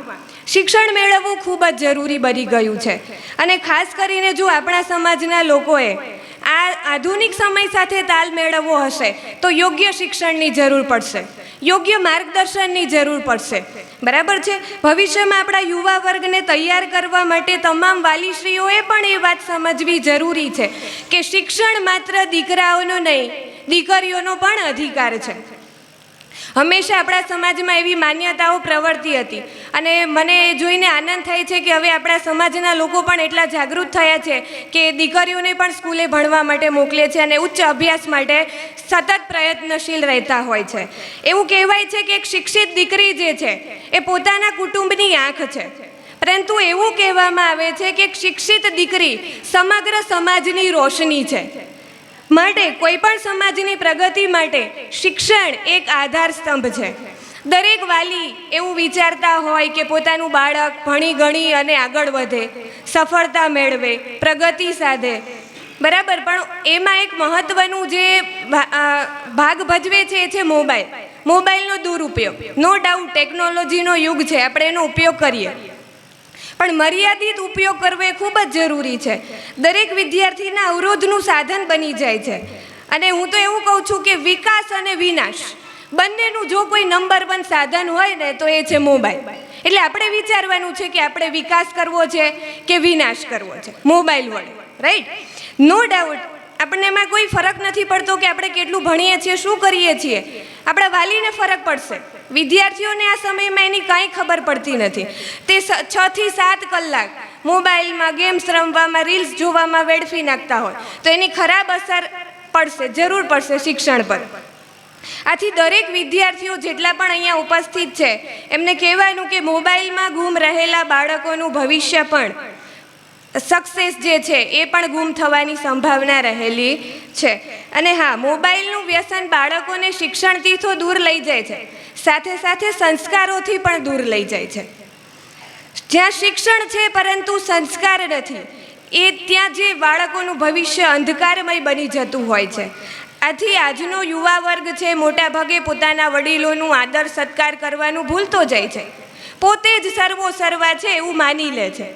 શિક્ષણ મેળવવું ખૂબ જ જરૂરી બની ગયું છે. અને ખાસ કરીને જો આપણા સમાજના લોકોએ આ આધુનિક સમય સાથે તાલ મેળવવો હશે તો યોગ્ય શિક્ષણની જરૂર પડશે, યોગ્ય માર્ગદર્શનની જરૂર પડશે. બરાબર છે? ભવિષ્યમાં આપણા યુવા વર્ગને તૈયાર કરવા માટે તમામ વાલીશ્રીઓએ પણ એ વાત સમજવી જરૂરી છે કે શિક્ષણ માત્ર દીકરાઓનો નહીં, દીકરીઓનો પણ અધિકાર છે. હંમેશા આપણા સમાજમાં એવી માન્યતાઓ પ્રવર્તી હતી અને મને જોઈને આનંદ થાય છે કે હવે આપણા સમાજના લોકો પણ એટલા જાગૃત થયા છે કે દીકરીઓને પણ સ્કૂલે ભણવા માટે મોકલે છે અને ઉચ્ચ અભ્યાસ માટે સતત પ્રયત્નશીલ રહેતા હોય છે. એવું કહેવાય છે કે એક શિક્ષિત દીકરી જે છે એ પોતાના કુટુંબની આંખ છે, પરંતુ એવું કહેવામાં આવે છે કે એક શિક્ષિત દીકરી સમગ્ર સમાજની રોશની છે. માટે કોઈ પણ સમાજની પ્રગતિ માટે શિક્ષણ એક આધાર સ્તંભ છે. દરેક વાલી એવું વિચારતા હોય કે પોતાનું બાળક ભણી ગણી અને આગળ વધે, સફળતા મેળવે, પ્રગતિ સાધે, બરાબર? પણ એમાં એક મહત્વનું જે ભાગ ભજવે છે એ છે મોબાઈલ. મોબાઈલનો દુરુપયોગ. નો ડાઉટ ટેકનોલોજીનો યુગ છે, આપણે એનો ઉપયોગ કરીએ, પણ મર્યાદિત ઉપયોગ કરવો એ ખૂબ જ જરૂરી છે. દરેક વિદ્યાર્થીના અવરોધનું સાધન બની જાય છે. અને હું તો એવું કહું છું કે વિકાસ અને વિનાશ બંનેનું જો કોઈ નંબર 1 સાધન હોય ને તો એ છે મોબાઈલ. એટલે આપણે વિચારવાનું છે કે આપણે વિકાસ કરવો છે કે વિનાશ કરવો છે મોબાઈલ વડે, રાઈટ? નો ડાઉટ આપણને એમાં કોઈ ફરક નથી પડતો કે આપણે કેટલું ભણીએ છીએ, શું કરીએ છીએ. આપણા વાલીને ફરક પડશે. વિદ્યાર્થીઓને આ સમયમાં એની કાંઈ ખબર પડતી નથી. તે 6 થી 7 કલાક મોબાઈલમાં ગેમ્સ રમવામાં, રીલ્સ જોવામાં વેડફી નાખતા હોય તો એની ખરાબ અસર પડશે, જરૂર પડશે શિક્ષણ પર. આથી દરેક વિદ્યાર્થીઓ જેટલા પણ અહીંયા ઉપસ્થિત છે એમને કહેવાનું કે મોબાઈલમાં ગુમ રહેલા બાળકોનું ભવિષ્ય પણ, સક્સેસ જે છે એ પણ ગુમ થવાની સંભાવના રહેલી છે. અને હા, મોબાઈલનું વ્યસન બાળકોને શિક્ષણથી તો દૂર લઈ જાય છે, સાથે સાથે સંસ્કારોથી પણ દૂર લઈ જાય છે. જ્યાં શિક્ષણ છે પરંતુ સંસ્કાર નથી, એ ત્યાં જે બાળકોનું ભવિષ્ય અંધકારમય બની જતું હોય છે. આથી આજનો યુવા વર્ગ છે મોટાભાગે પોતાના વડીલોનું આદર સત્કાર કરવાનું ભૂલતો જાય છે, પોતે જ સર્વો સર્વા છે એવું માની લે છે.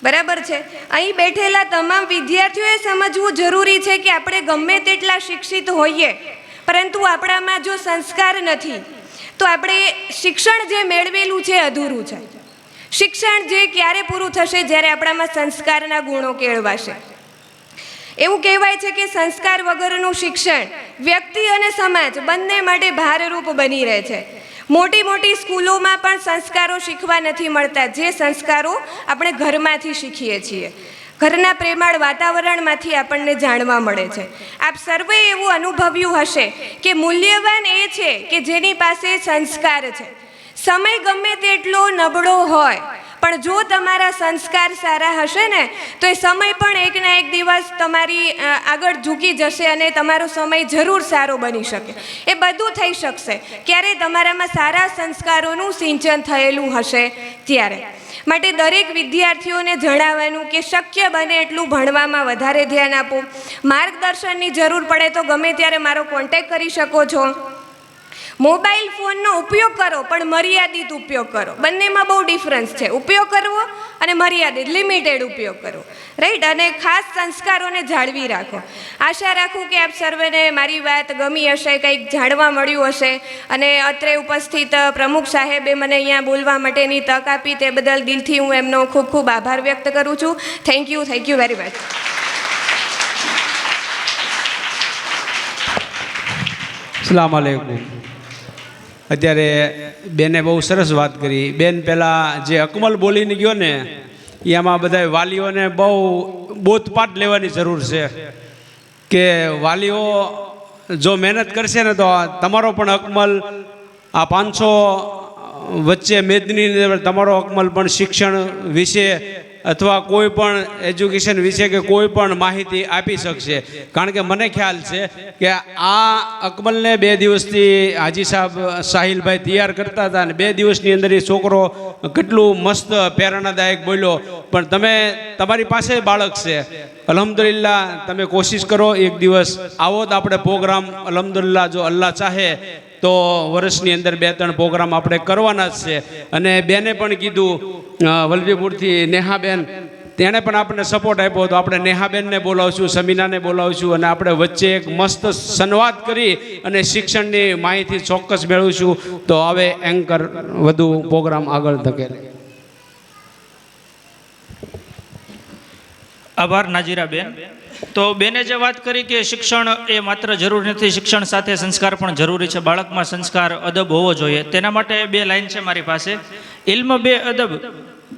બરાબર છે. અહીં બેઠેલા તમામ વિદ્યાર્થીઓએ સમજવું જરૂરી છે કે આપણે ગમે તેટલા શિક્ષિત હોઈએ, પરંતુ આપણામાં જો સંસ્કાર નથી તો આપણે શિક્ષણ જે મેળવેલું છે અધૂરું છે. શિક્ષણ જે ક્યારે પૂરું થશે? જ્યારે આપણામાં સંસ્કારના ગુણો કેળવાશે. એવું કહેવાય છે કે સંસ્કાર વગરનું શિક્ષણ વ્યક્તિ અને સમાજ બંને માટે ભારરૂપ બની રહે છે. મોટી મોટી સ્કૂલોમાં પણ સંસ્કારો શીખવા નથી મળતા, જે સંસ્કારો આપણે ઘરમાંથી શીખીએ છીએ, ઘરના પ્રેમાળ વાતાવરણમાંથી આપણને જાણવા મળે છે. આપ સર્વે એવું અનુભવ્યું હશે કે મૂલ્યવાન એ છે કે જેની પાસે સંસ્કાર છે. સમય ગમે તેટલો નબળો હોય, પણ જો તમારા સંસ્કાર સારા હશે ને તો એ સમય પણ એક ના એક દિવસ તમારી આગળ ઝૂકી જશે અને તમારો સમય જરૂર સારો બની શકે. એ બધું થઈ શકશે ક્યારે? તમારામાં સારા સંસ્કારોનું સિંચન થયેલું હશે ત્યારે. માટે દરેક વિદ્યાર્થીઓને જણાવવાનું કે શક્ય બને એટલું ભણવામાં વધારે ધ્યાન આપો. માર્ગદર્શનની જરૂર પડે તો ગમે ત્યારે મારો કોન્ટેક્ટ કરી શકો છો. મોબાઈલ ફોનનો ઉપયોગ કરો પણ મર્યાદિત ઉપયોગ કરો. બંનેમાં બહુ ડિફરન્સ છે. ઉપયોગ કરવો અને મર્યાદિત, લિમિટેડ ઉપયોગ કરવો, રાઈટ? અને ખાસ સંસ્કારોને જાળવી રાખો. આશા રાખું કે આપ સર્વેને મારી વાત ગમી હશે, કંઈક જાણવા મળ્યું હશે. અને અત્રે ઉપસ્થિત પ્રમુખ સાહેબે મને અહીંયા બોલવા માટેની તક આપી, તે બદલ દિલથી હું એમનો ખૂબ ખૂબ આભાર વ્યક્ત કરું છું. Thank you very much. અસ્સલામ વાલેકુમ. અત્યારે બેને બહુ સરસ વાત કરી. બેન પહેલાં જે અકમલ બોલીને ગયો ને, એમાં બધા વાલીઓને બહુ બોધપાઠ લેવાની જરૂર છે કે વાલીઓ જો મહેનત કરશે ને તો તમારો પણ અકમલ આ 500 વચ્ચે મેદની તમારો અકમલ પણ શિક્ષણ વિશે અથવા કોઈ પણ એજ્યુકેશન વિશે કે કોઈ પણ માહિતી આપી શકશે. કારણ કે મને ખ્યાલ છે કે આ અકમલને 2 દિવસથી હાજી સાહેબ સાહિલભાઈ તૈયાર કરતા હતા અને 2 દિવસની અંદર એ છોકરો કેટલું મસ્ત પ્રેરણાદાયક બોલ્યો. પણ તમે, તમારી પાસે બાળક છે, અલ્હમ્દુલિલ્લાહ તમે કોશિશ કરો, એક દિવસ આવો તો આપણે પ્રોગ્રામ અલ્હમ્દુલિલ્લાહ જો અલ્લાહ ચાહે તો વર્ષની અંદર 2-3 પ્રોગ્રામ આપણે કરવાના જ છે. અને બેને પણ કીધું વલભીપુરથી નેહાબેન, તેણે પણ આપણને સપોર્ટ આપ્યો, તો આપણે નેહાબેનને બોલાવશું, સમીનાને બોલાવશું અને આપણે વચ્ચે એક મસ્ત સંવાદ કરી અને શિક્ષણની માહિતી ચોક્કસ મેળવીશું. તો હવે એન્કર વધુ પ્રોગ્રામ આગળ ધકેલે. આભાર નાજીરાબેન. તો બેને જે વાત કરી કે શિક્ષણ એ માત્ર જરૂરી નથી, શિક્ષણ સાથે સંસ્કાર પણ જરૂરી છે. બાળકમાં સંસ્કાર, અદબ હોવો જોઈએ. તેના માટે 2 લાઈન છે મારી પાસે. ઇલ્મ બે અદબ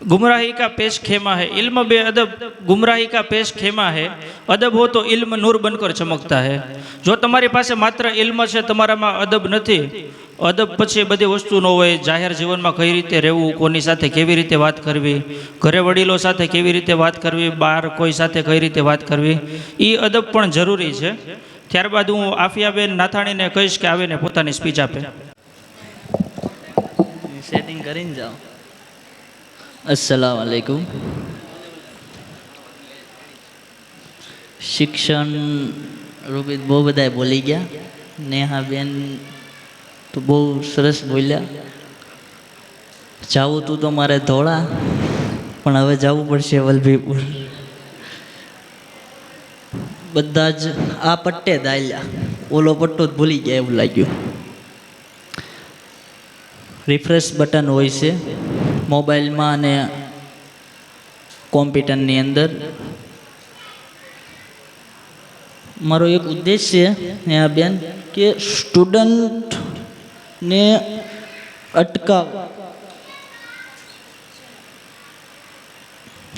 गुमराही का पेश खेमा है, इल्म बे अदब गुमराही का पेश खेमा है, अदब हो तो इल्म नूर बनकर चमकता है. जो तमारी पासे मात्र इल्म है, तमारामां अदब नथी, अदब पछी बधी वस्तु न होय. जाहेर जीवनमां कई रीते रहेवुं, कोनी साथे केवी रीते वात करवी, घरे वडीलो साथे केवी रीते वात करवी, बहार कोई साथे कई रीते वात करवी, ई अदब पण जरूरी छे. त्यारबाद हूँ आफियाबेन नाथाणीने कहीश के आवीने पोतानी स्पीच आपे. सेटिंग करीने जाओ. अस्सलाम वालेकुम. शिक्षण रूपित बहु बधाए बोली गया. नेहाबेन तो बहु सरस बोल्या. जाऊँ तू तो मारे धोळा, पण हवे जावू पड़शे वलभीपुर. बधा ज आ पट्टे दाल्या, ओलो पट्टो ज भूली गया एवुं लाग्युं. रिफ्रेश बटन होय छे मोबाइल में ने कॉम्प्यूटर नी अंदर. मारो एक उद्देश्य है बेन कि स्टूडेंट ने अटकाव,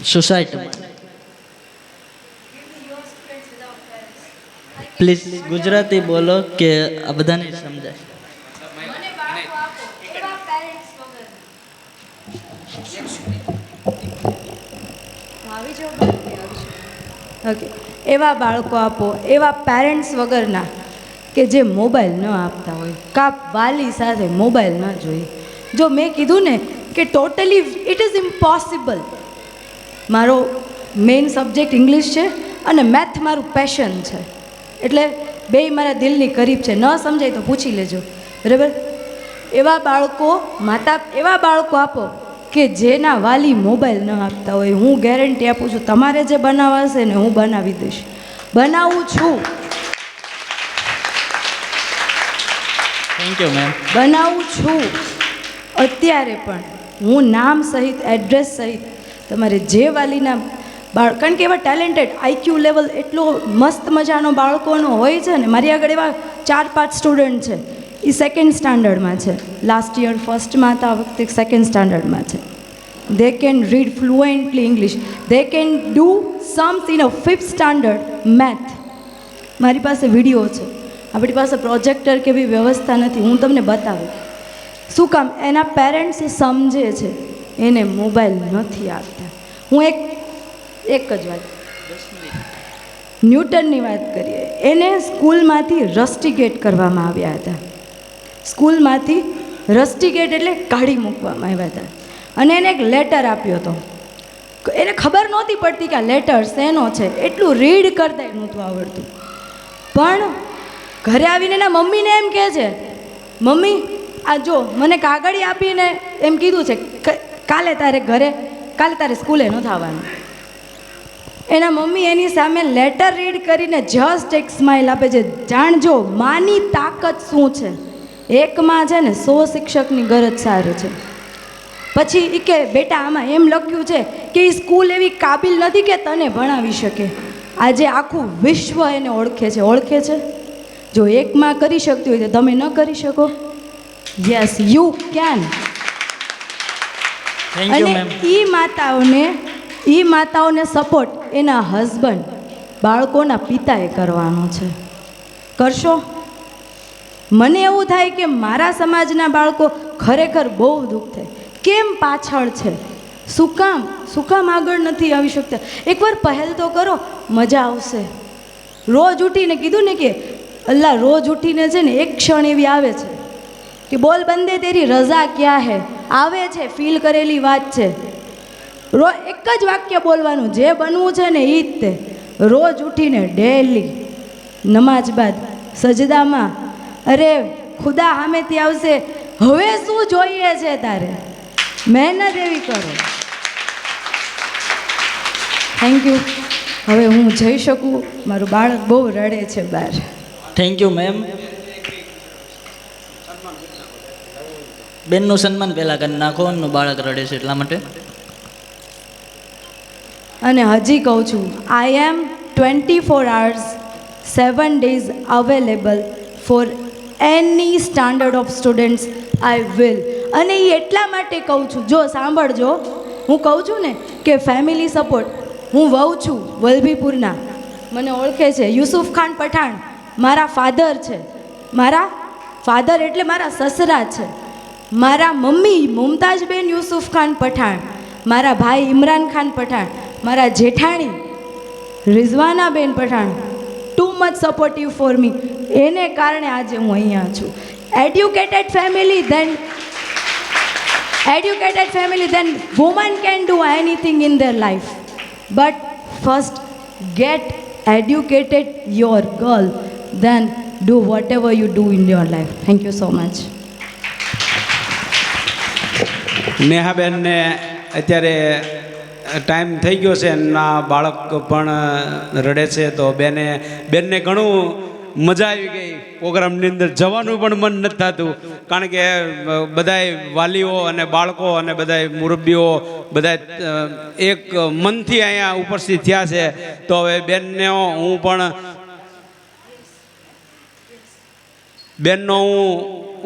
સોસાયટીમાં. પ્લીઝ ગુજરાતી બોલો કે આ બધાને સમજાય. ઓકે, એવા બાળકો આપો, એવા પેરેન્ટ્સ વગરના કે જે મોબાઈલ ન આપતા હોય, કાં વાલી સાથે મોબાઈલ ન જોઈએ. જો મેં કીધું ને કે ટોટલી ઇટ ઇઝ ઇમ્પોસિબલ. મારો મેઇન સબ્જેક્ટ ઇંગ્લિશ છે અને મેથ મારું પેશન છે, એટલે બેય મારા દિલની કરીબ છે. ન સમજાય તો પૂછી લેજો, બરાબર? એવા બાળકો આપો કે જેના વાલી મોબાઈલ ન આપતા હોય. હું ગેરંટી આપું છું, તમારે જે બનાવવા ને હું બનાવી દઈશ, બનાવું છું. Thank you ma'am. બનાવું છું અત્યારે પણ. હું નામ સહિત, એડ્રેસ સહિત તમારે જે વાલીના કારણ કે એવા ટેલેન્ટેડ આઈક્યુ લેવલ એટલો મસ્ત મજાનો બાળકોનો હોય છે ને. મારી આગળ એવા 4-5 સ્ટુડન્ટ છે, એ 2nd સ્ટાન્ડર્ડમાં છે. લાસ્ટ યર ફર્સ્ટમાં હતા, આ વખતે 2nd સ્ટાન્ડર્ડમાં છે. They can read fluently English, they can do Sam's in a 5th standard math. મારી પાસે વિડીયો છે. આપણી પાસે પ્રોજેક્ટર કે એવી વ્યવસ્થા નથી, હું તમને બતાવું. શું કામ? એના પેરેન્ટ્સ સમજે છે, એને મોબાઈલ નથી આપતા. હું એક જ વાત, ન્યૂટનની વાત કરીએ. એને સ્કૂલમાંથી રસ્ટિકેટ કરવામાં આવ્યા હતા. સ્કૂલમાંથી રસ્ટિકેટ એટલે કાઢી મૂકવામાં આવ્યા હતા. અને એને એક લેટર આપ્યો હતો. એને ખબર નહોતી પડતી કે આ લેટર શેનો છે, એટલું રીડ કરતા નહોતું આવડતું. પણ ઘરે આવીને એના મમ્મીને એમ કહે છે, મમ્મી આ જો મને કાગળી આપીને એમ કીધું છે કાલે તારે સ્કૂલે ન થવાનું. એના મમ્મી એની સામે લેટર રીડ કરીને જસ્ટ એક સ્માઇલ આપે છે. જાણજો માની તાકાત શું છે. એક માં છે ને 100 શિક્ષકની ગરજ સારી છે. પછી એ કે બેટા આમાં એમ લખ્યું છે કે એ સ્કૂલ એવી કાબિલ નથી કે તને ભણાવી શકે. આજે આખું વિશ્વ એને ઓળખે છે. જો એક માં કરી શકતી હોય તો તમે ન કરી શકો? Yes you can. અને એ માતાઓને સપોર્ટ એના હસબન્ડ, બાળકોના પિતાએ કરવાનો છે. કરશો? મને એવું થાય કે મારા સમાજના બાળકો ખરેખર બહુ દુઃખ થાય. કેમ પાછળ છે? શું કામ આગળ નથી આવી શકતા? એકવાર પહેલ તો કરો, મજા આવશે. રોજ ઉઠીને કીધું ને કે અલ્લાહ રોજ ઉઠીને છે ને એક ક્ષણ એવી આવે છે કે બોલ બંદે તેરી રઝા ક્યાં હે. આવે છે, ફીલ કરેલી વાત છે. એક જ વાક્ય બોલવાનું, જે બનવું છે ને એ જ તે. રોજ ઉઠીને ડેલી નમાજ બાદ સજદામાં, અરે ખુદા સામેથી આવશે, હવે શું જોઈએ છે તારે, મહેનત એવી કરો. Thank you. હવે હું જઈ શકું. મારું બાળક બહુ રડે છે બહાર. Thank you ma'am. બેનનું સન્માન પહેલાં કરી નાખો, બાળક રડે છે એટલા માટે. અને હજી કહું છું, I M 24 hours 7 days available four any standard of students I will. અને એ એટલા માટે કહું છું, જો સાંભળજો, હું કહું છું ને કે ફેમિલી સપોર્ટ. હું વહુ છું વલભીપુરના, મને ઓળખે છે. યુસુફ ખાન પઠાણ મારા ફાધર છે. મારા ફાધર એટલે મારા સસરા છે. મારા મમ્મી મુમતાજબેન યુસુફ ખાન પઠાણ, મારા ભાઈ ઇમરાન ખાન પઠાણ, મારા જેઠાણી Rizwanaben Pathan too much supportive for me. એને કારણે આજે હું અહીંયા છું. Educated family then woman can do anything in their life, but first get educated your girl, then do whatever you do in your life. Thank you so much. નેહાબેનને અત્યારે time થઈ ગયો છે, એમના બાળક પણ રડે છે, તો બેનને ઘણું મજા આવી ગઈ. પ્રોગ્રામની અંદર જવાનું પણ મન નથી થતું, કારણ કે બધાય વાલીઓ અને બાળકો અને બધાય મુરબ્બીઓ બધા એક મનથી અહીંયા ઉપસ્થિત થયા છે. તો હવે બેનનો હું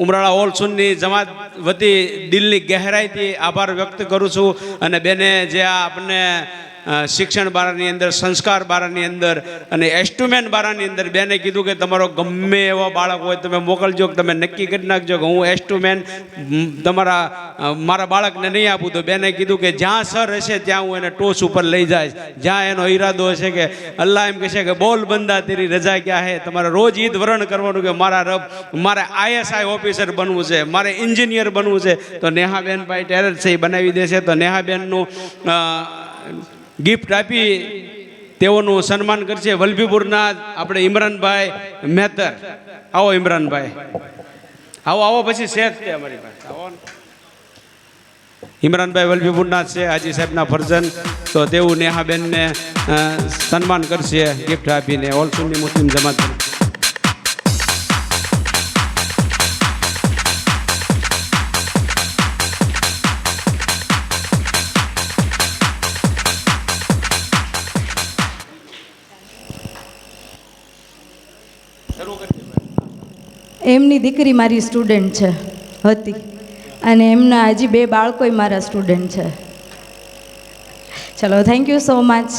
ઉમરાળા ઓલ સુન્ની જમાત વતી દિલની ગહેરાઈથી આભાર વ્યક્ત કરું છું. અને બેને જે આ આપણને શિક્ષણ બારાની અંદર, સંસ્કાર બારાની અંદર અને એસ્ટુમેન્ટ બારાની અંદર બેને કીધું કે તમારો ગમે એવો બાળક હોય તમે મોકલજો, કે તમે નક્કી કરી નાખજો કે હું એસ્ટુમેન્ટ મારા બાળકને નહીં આપું. તો બેને કીધું કે જ્યાં સર હશે ત્યાં હું એને ટોચ ઉપર લઈ જઈશ. જ્યાં એનો ઈરાદો હશે કે અલ્લાહ એમ કહેશે કે બોલ બંદા તેરી રજા ક્યાં હે, તમારે રોજ ઈદ વરણ કરવાનું કે મારા રબ મારે ISI ઓફિસર બનવું છે, મારે એન્જિનિયર બનવું છે. તો નેહાબેન ભાઈ ટેરર છે એ બનાવી દેશે. તો નેહાબેનનું ગિફ્ટ આપી તેઓનું સન્માન કરશે વલભીપુરના આપણે ઇમરાનભાઈ મહેતર. આવો ઇમરાનભાઈ, આવો પછી શેખ છે અમારી પાસે. આવો ઇમરાનભાઈ વલભીપુરના છે હાજી સાહેબના ફરજન. તો તેવું નેહાબેનને સન્માન કરશે ગિફ્ટ આપીને ઓલ સુન્ની મુસ્લિમ જમાત. એમની દીકરી મારી સ્ટુડન્ટ છે હતી, અને એમના હજી 2 બાળકોય મારા સ્ટુડન્ટ છે. ચલો, થેન્ક યુ સો મચ.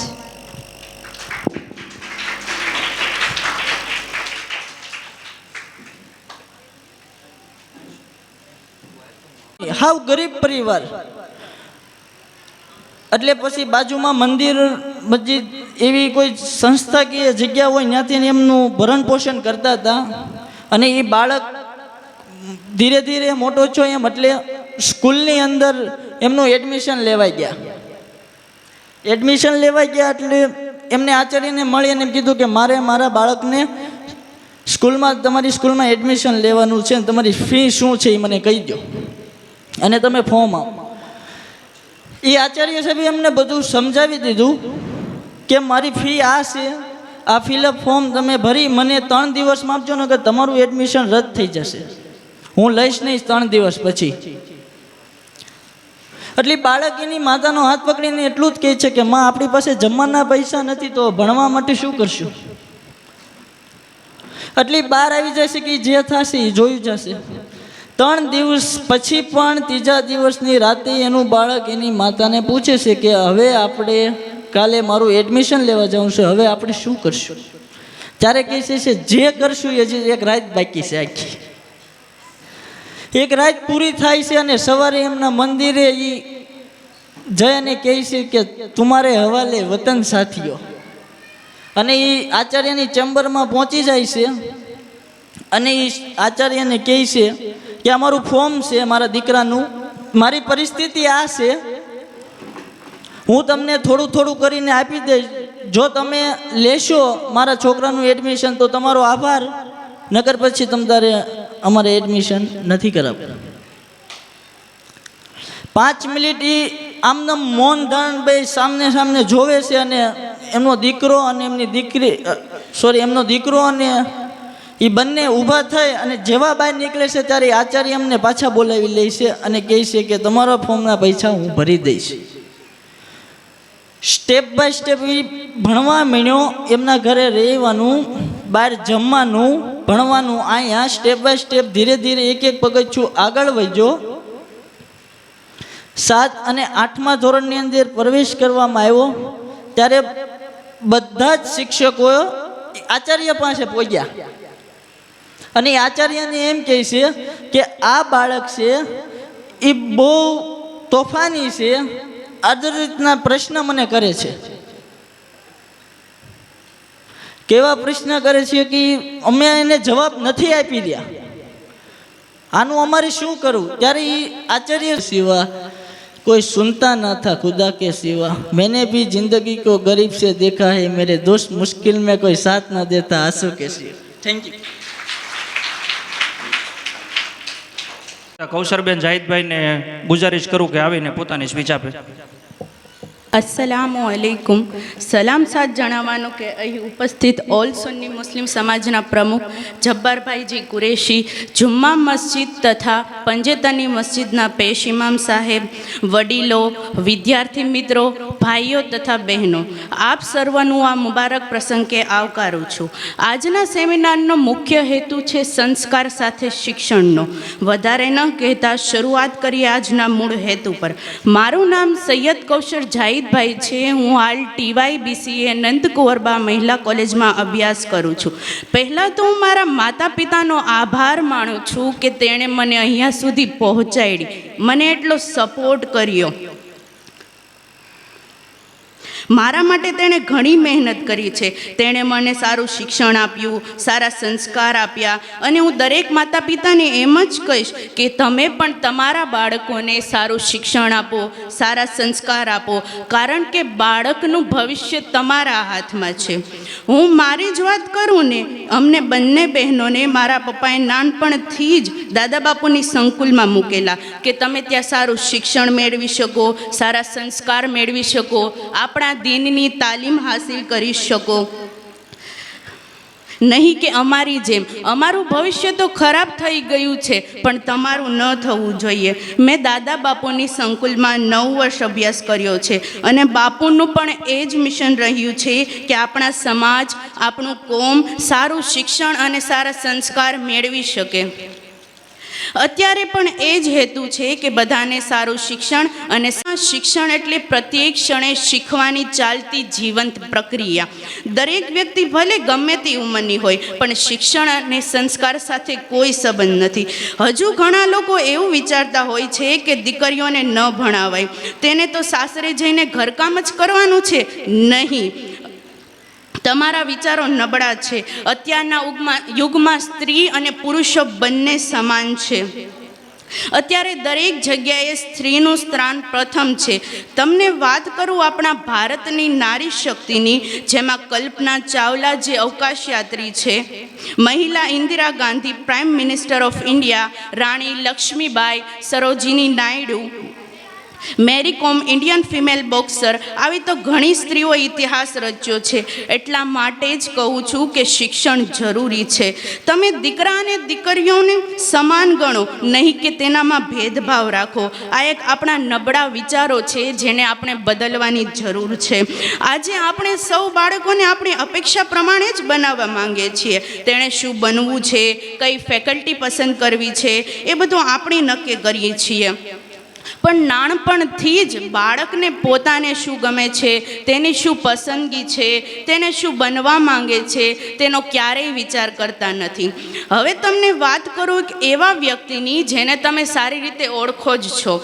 હાવ ગરીબ પરિવાર, એટલે પછી બાજુમાં મંદિર મસ્જિદ એવી કોઈ સંસ્થાકીય જગ્યા હોય ત્યાંથી એમનું ભરણ પોષણ કરતા હતા. અને એ બાળક ધીરે ધીરે મોટો છો એમ એટલે સ્કૂલની અંદર એમનું એડમિશન લેવાઈ ગયા. એડમિશન લેવાઈ ગયા એટલે એમને આચાર્યને મળી અને એમ કીધું કે મારે મારા બાળકને તમારી સ્કૂલમાં એડમિશન લેવાનું છે, તમારી ફી શું છે એ મને કહી દો અને તમે ફોર્મ આપો. એ આચાર્ય સાહેબે એમને બધું સમજાવી દીધું કે મારી ફી આ છે, આ ફિલઅપ ફોર્મ તમે ભરી મને 3 દિવસમાં આપજો ને કે તમારું એડમિશન રદ થઈ જશે, હું લઈશ નહીં 3 દિવસ પછી. એટલે બાળક એની માતાનો હાથ પકડીને એટલું જ કહે છે કે માં આપણી પાસે જમવાના પૈસા નથી તો ભણવા માટે શું કરશું. એટલે બહાર આવી જશે કે જે થશે એ જોયું જશે. 3 દિવસ પછી પણ 3જા દિવસની રાતે એનું બાળક એની માતાને પૂછે છે કે હવે આપણે કાલે મારું એડમિશન લેવા જવું છે, હવે આપણે શું કરશું. ત્યારે કહે છે જે કરશું એ જે એક રાત બાકી છે, આખી એક રાત પૂરી થાય છે અને સવારે એમના મંદિરે એ જઈ અને કહે છે કે તમારે હવાલે વતન સાથીઓ. અને એ આચાર્યની ચેમ્બરમાં પહોંચી જાય છે અને એ આચાર્યને કહે છે કે અમારું ફોર્મ છે મારા દીકરાનું, મારી પરિસ્થિતિ આ છે, હું તમને થોડું થોડું કરીને આપી દઈશ, જો તમે લેશો મારા છોકરાનું એડમિશન તો તમારો આભાર, નકર પછી તમારે અમારે એડમિશન નથી કરાવવું. 5 મિનિટ એ આમનામ મૌન ધારણ ભાઈ સામને જોવે છે અને એમનો દીકરો અને એમનો દીકરો અને એ બંને ઊભા થઈ અને જેવા બહાર નીકળે છે ત્યારે આચાર્ય એમને પાછા બોલાવી લે છે અને કહે છે કે તમારા ફોર્મના પૈસા હું ભરી દઈશ. સ્ટેપ બાય સ્ટેપ એ ભણવા માંડ્યો, એમના ઘરે રહેવાનું, બહાર જમવાનું, ભણવાનું. અહીંયા સ્ટેપ બાય સ્ટેપ ધીરે ધીરે એક પગથિયું આગળ વધ્યો. 7 અને 8મા ધોરણની અંદર પ્રવેશ કરવામાં આવ્યો ત્યારે બધા જ શિક્ષકો આચાર્ય પાસે પહોંચ્યા અને આચાર્યને એમ કહે છે કે આ બાળક છે એ બહુ તોફાની છે, આ રીતના પ્રશ્ન મને કરે છે. કેવા પ્રશ્ન કરે છે કે અમે એને જવાબ નથી આપી રહ્યા, આનું અમારે શું કરવું. ત્યારે એ આચાર્ય સિવા कोई सुनता ना था खुदा के सिवा, मैंने भी जिंदगी को गरीब से देखा है, मेरे दोस्त मुश्किल में कोई साथ ना देता आंसू के सिवा. Thank you. કૌશરબેન જાહિદભાઈને ગુજારિશ કરું કે આવીને પોતાની સ્પીચ આપે. અસ્સલામુઅલૈકુમ. સલામ સાથ જણાવવાનું કે અહીં ઉપસ્થિત ઓલ સુન્ની મુસ્લિમ સમાજના પ્રમુખ જબ્બારભાઈજી કુરેશી, જુમ્મા મસ્જિદ તથા પંજેતની મસ્જિદના પેશ ઇમામ સાહેબ, વડીલો, વિદ્યાર્થી મિત્રો, ભાઈઓ તથા બહેનો, આપ સર્વનું આ મુબારક પ્રસંગે આવકારું છું. આજના સેમિનારનો મુખ્ય હેતુ છે સંસ્કાર સાથે શિક્ષણનો. વધારે ન કહેતા શરૂઆત કરીએ આજના મૂળ હેતુ પર. મારું નામ સૈયદ કૌશર જાહિદભાઈ છે. હું હાલ TYBCA નંદકુંવરબા મહિલા કોલેજમાં અભ્યાસ કરું છું. પહેલાં તો હું મારા માતા પિતાનો આભાર માનું છું કે તેણે મને અહીંયા સુધી પહોંચાડી, મને એટલો સપોર્ટ કર્યો. મારા માટે તેણે ઘણી મહેનત કરી છે. તેણે મને સારું શિક્ષણ આપ્યું, સારા સંસ્કાર આપ્યા, અને હું દરેક માતા પિતાને એમ જ કહીશ કે તમે પણ તમારા બાળકોને સારું શિક્ષણ આપો, સારા સંસ્કાર આપો, કારણ કે બાળકનું ભવિષ્ય તમારા હાથમાં છે. હું મારી જ વાત કરું ને, અમને બંને બહેનોને મારા પપ્પાએ નાનપણથી જ દાદા બાપુની સંકુલમાં મૂકેલા કે તમે ત્યાં સારું શિક્ષણ મેળવી શકો, સારા સંસ્કાર મેળવી શકો, આપણા દીનની તાલીમ હાસિલ કરી શકો. નહીં કે અમારી જેમ અમારું ભવિષ્ય તો ખરાબ થઈ ગયું છે પણ તમારું ન થવું જોઈએ. મેં દાદા બાપુની સંકુલમાં 9 વર્ષ અભ્યાસ કર્યો છે અને બાપુનું પણ એ જ મિશન રહ્યું છે કે આપણા સમાજ, આપણું કોમ સારું શિક્ષણ અને સારા સંસ્કાર મેળવી શકે. અત્યારે પણ એ જ હેતુ છે કે બધાને સારું શિક્ષણ, અને શિક્ષણ એટલે પ્રત્યેક ક્ષણે શીખવાની ચાલતી જીવંત પ્રક્રિયા. દરેક વ્યક્તિ ભલે ગમે તે ઉંમરની હોય પણ શિક્ષણ અને સંસ્કાર સાથે કોઈ સંબંધ નથી. હજુ ઘણા લોકો એવું વિચારતા હોય છે કે દીકરીઓને ન ભણાવાય, તેને તો સાસરે જઈને ઘરકામ જ કરવાનું છે. નહીં, તમારા વિચારો નબળા છે. અત્યારના યુગમાં સ્ત્રી અને પુરુષો બંને સમાન છે. અત્યારે દરેક જગ્યાએ સ્ત્રીનું સ્થાન પ્રથમ છે. તમને વાત કરું આપણા ભારતની નારી શક્તિની, જેમાં કલ્પના ચાવલા જે અવકાશયાત્રી છે, મહિલા Indira Gandhi prime minister of India, Rani Lakshmibai, Sarojini Naidu, Mary Kom Indian female boxer, આવી તો ઘણી સ્ત્રીઓ ઇતિહાસ રચ્યો છે. એટલા માટે જ કહું છું કે શિક્ષણ જરૂરી છે. તમે દીકરા અને દીકરીઓને સમાન ગણો, નહીં કે તેનામાં ભેદભાવ રાખો. આ એક આપણા નબળા વિચારો છે જેને આપણે બદલવાની જરૂર છે. આજે આપણે સૌ બાળકોને આપણી અપેક્ષા પ્રમાણે જ બનાવવા માંગીએ છીએ. તેણે શું બનવું છે, કઈ ફેકલ્ટી પસંદ કરવી છે, એ બધું આપણે નક્કી કરીએ છીએ. પણ નાનપણથી જ બાળકને પોતાને શું ગમે છે, તેની શું પસંદગી છે, તેને શું બનવા માંગે છે, તેનો ક્યારેય વિચાર કરતા નથી. હવે તમને વાત કરું એક એવા વ્યક્તિની જેને તમે સારી રીતે ઓળખો જ છો,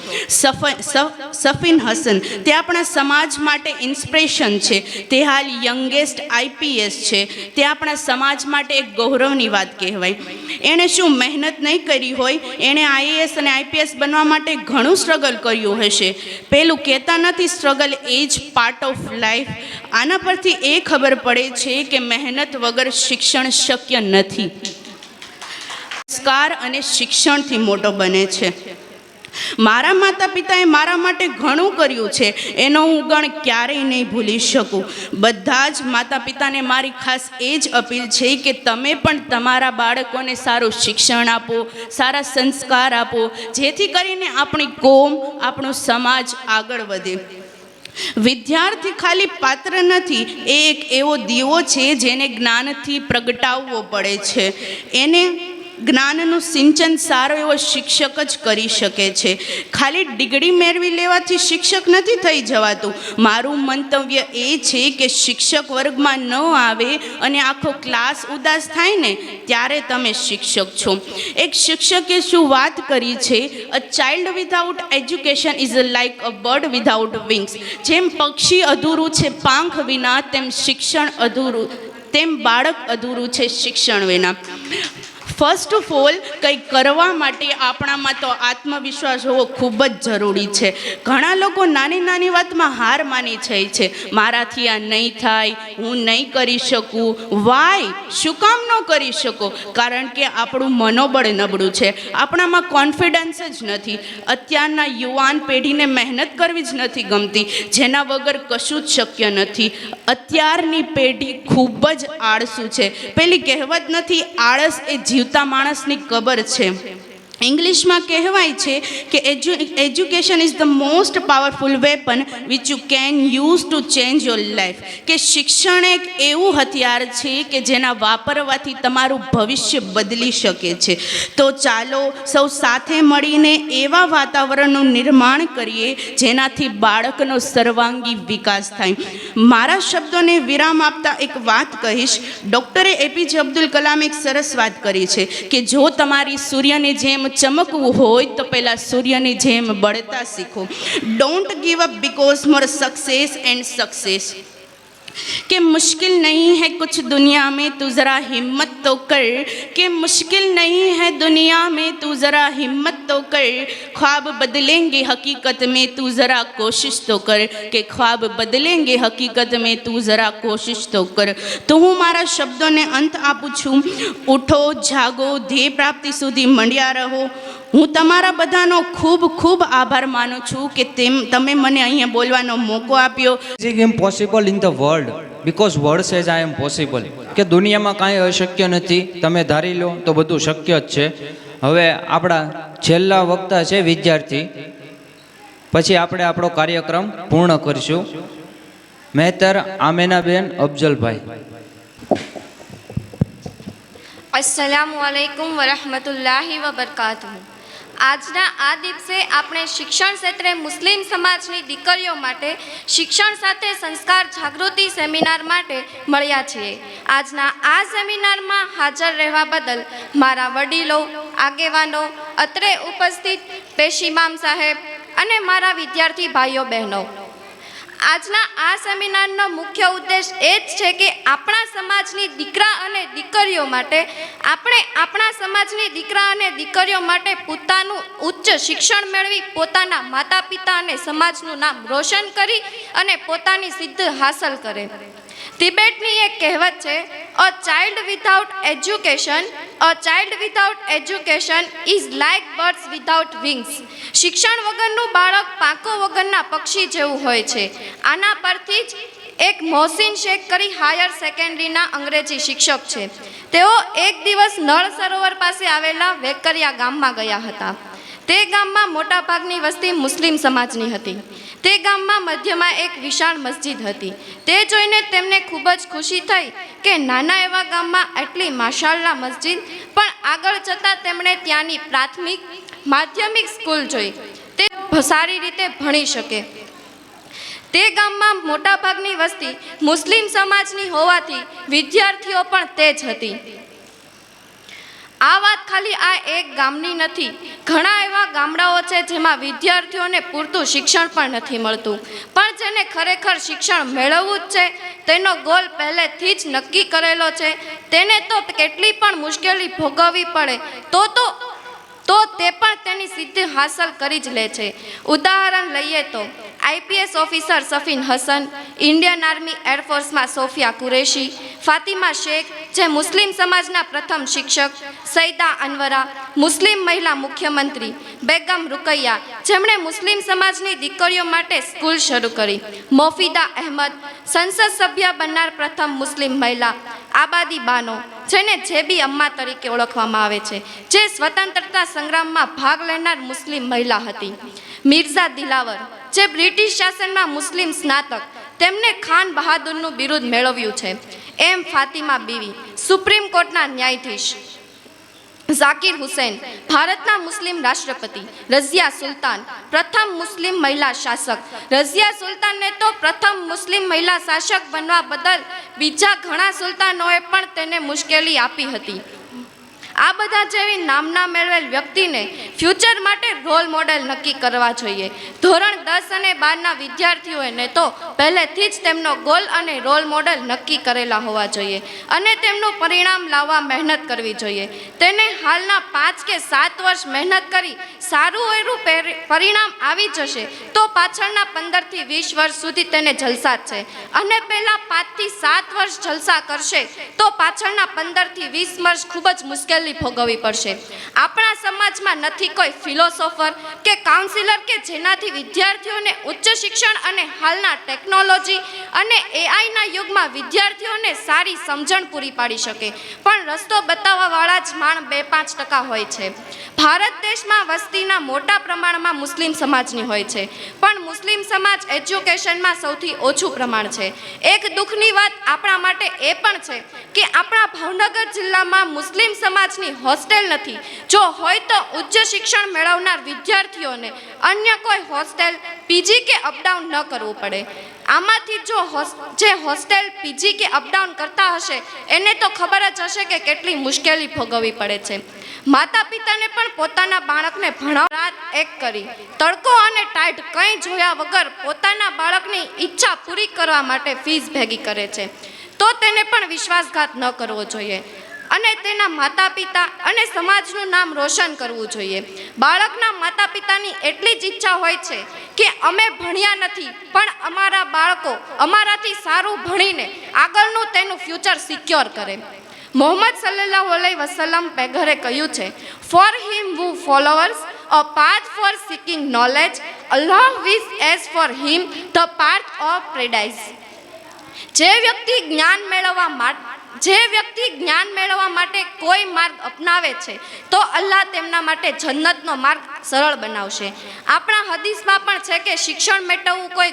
સફીન હસન. તે આપણા સમાજ માટે ઇન્સ્પિરેશન છે. તે હાલ યંગેસ્ટ IPS છે. તે આપણા સમાજ માટે એક ગૌરવની વાત કહેવાય. એણે શું મહેનત નહીં કરી હોય? એણે IAS અને IPS બનવા માટે ઘણું સ્ટ્રગલ કર્યું હશે. પેલું કહેતા નથી, struggle is part of life. આના પરથી એ ખબર પડે છે કે મહેનત વગર શિક્ષણ શક્ય નથી. સંસ્કાર અને શિક્ષણથી મોટો બને છે. મારા માતા પિતાએ મારા માટે ઘણું કર્યું છે, એનો હું ગણ ક્યારેય નહીં ભૂલી શકું. બધા જ માતા પિતાને મારી ખાસ એ જ અપીલ છે કે તમે પણ તમારા બાળકોને સારું શિક્ષણ આપો, સારા સંસ્કાર આપો, જેથી કરીને આપણી કોમ, આપણો સમાજ આગળ વધે. વિદ્યાર્થી ખાલી પાત્ર નથી, એ એક એવો દીવો છે જેને જ્ઞાનથી પ્રગટાવવો પડે છે. એને જ્ઞાનનું સિંચન સારો એવો શિક્ષક જ કરી શકે છે. ખાલી ડિગ્રી મેળવી લેવાથી શિક્ષક નથી થઈ જવાતું. મારું મંતવ્ય એ છે કે શિક્ષક વર્ગમાં ન આવે અને આખો ક્લાસ ઉદાસ થાય ને, ત્યારે તમે શિક્ષક છો. એક શિક્ષકે શું વાત કરી છે, a child without education is like a bird without wings. જેમ પક્ષી અધૂરું છે પાંખ વિના, તેમ શિક્ષણ અધૂરું, તેમ બાળક અધૂરું છે શિક્ષણ વિના. ફર્સ્ટ ઓફ ઓલ કંઈક કરવા માટે આપણામાં તો આત્મવિશ્વાસ હોવો ખૂબ જ જરૂરી છે. ઘણા લોકો નાની નાની વાતમાં હાર માની જાય છે. મારાથી આ નહીં થાય, હું નહીં કરી શકું. વાય? શું કામ ન કરી શકો? કારણ કે આપણું મનોબળ નબળું છે, આપણામાં કોન્ફિડન્સ જ નથી. અત્યારના યુવાન પેઢીને મહેનત કરવી જ નથી ગમતી, જેના વગર કશું જ શક્ય નથી. અત્યારની પેઢી ખૂબ જ આળસુ છે. પેલી કહેવત નથી, આળસ એ જીવતા માણસની કબર છે. ઇંગ્લિશમાં કહેવાય છે કે education is the most powerful weapon which you can use to change your life. કે શિક્ષણ એક એવું હથિયાર છે કે જેના વાપરવાથી તમારું ભવિષ્ય બદલી શકે છે. તો ચાલો સૌ સાથે મળીને એવા વાતાવરણનું નિર્માણ કરીએ જેનાથી બાળકનો સર્વાંગી વિકાસ થાય. મારા શબ્દોને વિરામ આપતા એક વાત કહીશ. ડૉક્ટરે એપીજે અબ્દુલ કલામે એક સરસ વાત કરી છે કે જો તમારી સૂર્યની જેમ ચમકવું હોય તો પહેલાં સૂર્યની જેમ બળતા શીખો. Don't give up because more success and success. कि मुश्किल नहीं है कुछ दुनिया में तू ज़रा हिम्मत तो कर. कि मुश्किल नहीं है दुनिया में तू ज़रा हिम्मत तो कर. ख्वाब बदलेंगे हकीकत में तू ज़रा कोशिश तो कर. कि ख्वाब बदलेंगे हकीकत में तू ज़रा कोशिश तो कर. तो હું મારા શબ્દોને અંત આપું છું. ઉઠો, જાગો, ધ્યેય પ્રાપ્તિ સુધી મંડ્યા રહો. હું તમારા બધાનો ખૂબ ખૂબ આભાર માનું છું કે તમે મને અહીંયા બોલવાનો મોકો આપ્યો. Impossible in the world because word says I am possible. કે દુનિયામાં કાંઈ અશક્ય નથી, તમે ધારી લો તો બધું શક્ય જ છે. હવે આપણા છેલ્લા વક્તા છે વિદ્યાર્થી, પછી આપણે આપણો કાર્યક્રમ પૂર્ણ કરીશું. મહેતર આમેનાબેન અફજલભાઈ. અસ્સલામુ અલૈકુમ વરહમતુલ્લાહિ વબરકાતુહુ. આજના આ દિવસે આપણે શિક્ષણ ક્ષેત્રે મુસ્લિમ સમાજની દીકરીઓ માટે શિક્ષણ સાથે સંસ્કાર જાગૃતિ સેમિનાર માટે મળ્યા છીએ. આજના આ સેમિનારમાં હાજર રહેવા બદલ મારા વડીલો, આગેવાનો, અત્રે ઉપસ્થિત પેશિમામ સાહેબ અને મારા વિદ્યાર્થી ભાઈઓ બહેનો, આજના આ સેમિનારનો મુખ્ય ઉદ્દેશ એ જ છે કે આપણા સમાજની દીકરા અને દીકરીઓ માટે આપણે આપણા સમાજની દીકરા અને દીકરીઓ માટે પોતાનું ઉચ્ચ શિક્ષણ મેળવી પોતાના માતા પિતા અને સમાજનું નામ રોશન કરી અને પોતાની સિદ્ધિ હાંસલ કરે. તિબેટની એક કહેવત છે, a child without education is like birds without wings. શિક્ષણ વગરનું બાળક પાંખો વગરના પક્ષી જેવું હોય છે. આના પરથી જ એક મોહસિન શેખ કરી હાયર સેકન્ડરીના અંગ્રેજી શિક્ષક છે. તેઓ એક દિવસ નળ સરોવર પાસે આવેલા વેકરિયા ગામમાં ગયા હતા. તે ગામમાં મોટાભાગની વસ્તી મુસ્લિમ સમાજની હતી. તે ગામમાં મધ્યમાં એક વિશાળ મસ્જિદ હતી. તે જોઈને તેમને ખૂબ જ ખુશી થઈ કે નાના એવા ગામમાં આટલી માશાલ્લા મસ્જિદ, પણ આગળ જતાં તેમણે ત્યાંની પ્રાથમિક માધ્યમિક સ્કૂલ જોઈ તે સારી રીતે ભણી શકે. તે ગામમાં મોટાભાગની વસ્તી મુસ્લિમ સમાજની હોવાથી વિદ્યાર્થીઓ પણ તે જ હતી. આ વાત ખાલી આ એક ગામની નથી. ઘણા એવા ગામડાઓ છે જેમાં વિદ્યાર્થીઓને પૂરતું શિક્ષણ પણ નથી મળતું, પણ જેને ખરેખર શિક્ષણ મેળવવું જ છે, તેનો ગોલ પહેલેથી જ નક્કી કરેલો છે, તેને તો કેટલી પણ મુશ્કેલી ભોગવવી પડે તો તે પણ તેની સિદ્ધિ હાંસલ કરી જ લે છે. ઉદાહરણ લઈએ તો IPS officer Safin Hasan, Indian army એરફોર્સમાં સોફિયા કુરેશી, ફાતિમા શેખ જે મુસ્લિમ સમાજના પ્રથમ શિક્ષક, સૈદા અનવરા મુસ્લિમ મહિલા મુખ્યમંત્રી, બેગમ રૂકૈયા જેમણે મુસ્લિમ સમાજની દીકરીઓ માટે સ્કૂલ શરૂ કરી, મોફિદા અહેમદ સંસદ સભ્ય બનનાર પ્રથમ મુસ્લિમ મહિલા, આબાદી બાનો જેને જેબી અમ્મા તરીકે ઓળખવામાં આવે છે, જે સ્વતંત્રતા સંગ્રામમાં ભાગ લેનાર મુસ્લિમ મહિલા હતી, મિર્ઝા દિલાવર જે બ્રિટિશ શાસનમાં મુસ્લિમ સ્નાતક, તેમને ખાન બહાદુરનું બિરુદ મેળવ્યું છે, એમ ફાતિમા બીવી સુપ્રીમ કોર્ટના ન્યાયાધીશ, ઝાકિર હુસૈન ભારતના મુસ્લિમ રાષ્ટ્રપતિ, રઝિયા સુલતાન પ્રથમ મુસ્લિમ મહિલા શાસક. રઝિયા સુલતાનને તો પ્રથમ મુસ્લિમ મહિલા શાસક બનવા બદલ બીજા ઘણા સુલતાનોએ પણ તેને મુશ્કેલી આપી હતી. આ બધા જેવી નામના મેળવેલ વ્યક્તિને ફ્યુચર માટે રોલ મોડેલ નક્કી કરવા જોઈએ. ધોરણ 10 અને 12ના વિદ્યાર્થીઓને તો પહેલેથી જ તેમનો ગોલ અને રોલ મોડલ નક્કી કરેલા હોવા જોઈએ અને તેમનું પરિણામ લાવવા મહેનત કરવી જોઈએ. તેને હાલના 5 કે 7 વર્ષ મહેનત કરી સારું એવું પરિણામ આવી જશે તો પાછળના 15 થી 20 વર્ષ સુધી તેને જલસા જ છે અને પહેલા 5 થી 7 વર્ષ જલસા કરશે તો પાછળના 15 થી 20 વર્ષ ખૂબ જ મુશ્કેલી ભોગવવી પડશે. આપણા સમાજમાં નથી કોઈ ફિલોસોફર કે કાઉન્સિલર કે જેનાથી વિદ્યાર્થીઓને ઉચ્ચ શિક્ષણ અને હાલના ટેકનોલોજી અને એઆઈના યુગમાં વિદ્યાર્થીઓને સારી સમજણ પૂરી પાડી શકે, પણ રસ્તો બતાવવાવાળા જ માણ 2-5% હોય છે. ભારત દેશમાં વસ્તીના મોટા પ્રમાણમાં મુસ્લિમ સમાજની હોય છે, પણ મુસ્લિમ સમાજ એજ્યુકેશનમાં સૌથી ઓછું પ્રમાણ છે. એક દુઃખની વાત આપણા માટે એ પણ છે કે આપણા ભાવનગર જિલ્લામાં મુસ્લિમ સમાજની હોસ્ટેલ નથી. જો હોય તો ઉચ્ચ શિક્ષણ મેળવનાર વિદ્યાર્થીઓને અન્ય કોઈ હોસ્ટેલ, પીજી કે અપડાઉન ન કરવું પડે. આમાંથી જે હોસ્ટેલ, પીજી કે અપડાઉન કરતા હશે એને તો ખબર જ હશે કે કેટલી મુશ્કેલી ભોગવવી પડે છે. માતા પિતાને પણ પોતાના બાળકને ભણાવવા રાત એક કરી, તડકો અને ટાઈટ કંઈ જોયા વગર પોતાના બાળકની ઈચ્છા પૂરી કરવા માટે ફીસ ભેગી કરે છે, તો તેને પણ વિશ્વાસઘાત ન કરવો જોઈએ અને તેના માતા પિતા અને સમાજનું નામ રોશન કરવું જોઈએ. બાળકના માતા પિતાની એટલી જ ઈચ્છા હોય છે કે અમે ભણ્યા નથી પણ અમારા બાળકો અમારાથી સારું ભણીને આગળનું તેનું ફ્યુચર સિક્યોર કરે. મોહમ્મદ સલ્લલ્લાહુ અલૈહિ વસલ્લમ પેગરે કહ્યું છે, for him who followers a path for seeking knowledge, Allah wish as for him the path of paradise. જે વ્યક્તિ જ્ઞાન મેળવવા માટે કોઈ માર્ગ અપનાવે છે તો અલ્લાહ તેમના માટે જન્નતનો માર્ગ સરળ બનાવશે. આપણા હદીસમાં પણ છે કે શિક્ષણ મેળવવું કોઈ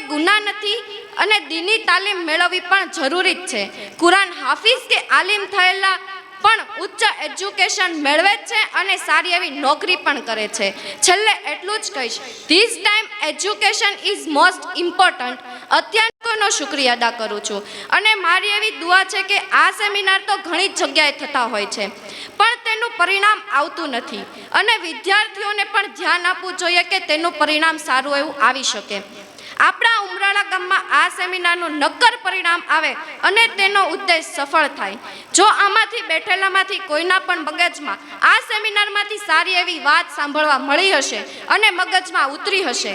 ગુનાહ નથી અને દીની તાલીમ મેળવવી પણ જરૂરી જ છે. કુરાન હાફિઝ કે આલિમ થયેલા પણ ઉચ્ચ એજ્યુકેશન મેળવે જ છે અને સારી એવી નોકરી પણ કરે છે. છેલ્લે એટલું જ કહીશ, this time education is most important. અત્યારનો શુક્રિયા અદા કરું છું અને મારી એવી દુઆ છે કે આ સેમિનાર તો ઘણી જ જગ્યાએ થતા હોય છે પણ તેનું પરિણામ આવતું નથી અને વિદ્યાર્થીઓને પણ ધ્યાન આપવું જોઈએ કે તેનું પરિણામ સારું એવું આવી શકે. આપણા ઉમરાળા ગામમાં આ સેમિનારનું નક્કર પરિણામ આવે અને તેનો ઉદ્દેશ સફળ થાય. જો આમાંથી બેઠેલામાંથી કોઈના પણ મગજમાં આ સેમિનારમાંથી સારી એવી વાત સાંભળવા મળી હશે અને મગજમાં ઉતરી હશે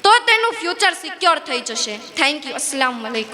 તો તેનું ફ્યુચર સિક્યોર થઈ જશે. Thank you. અસ્સલામુ અલૈકુમ.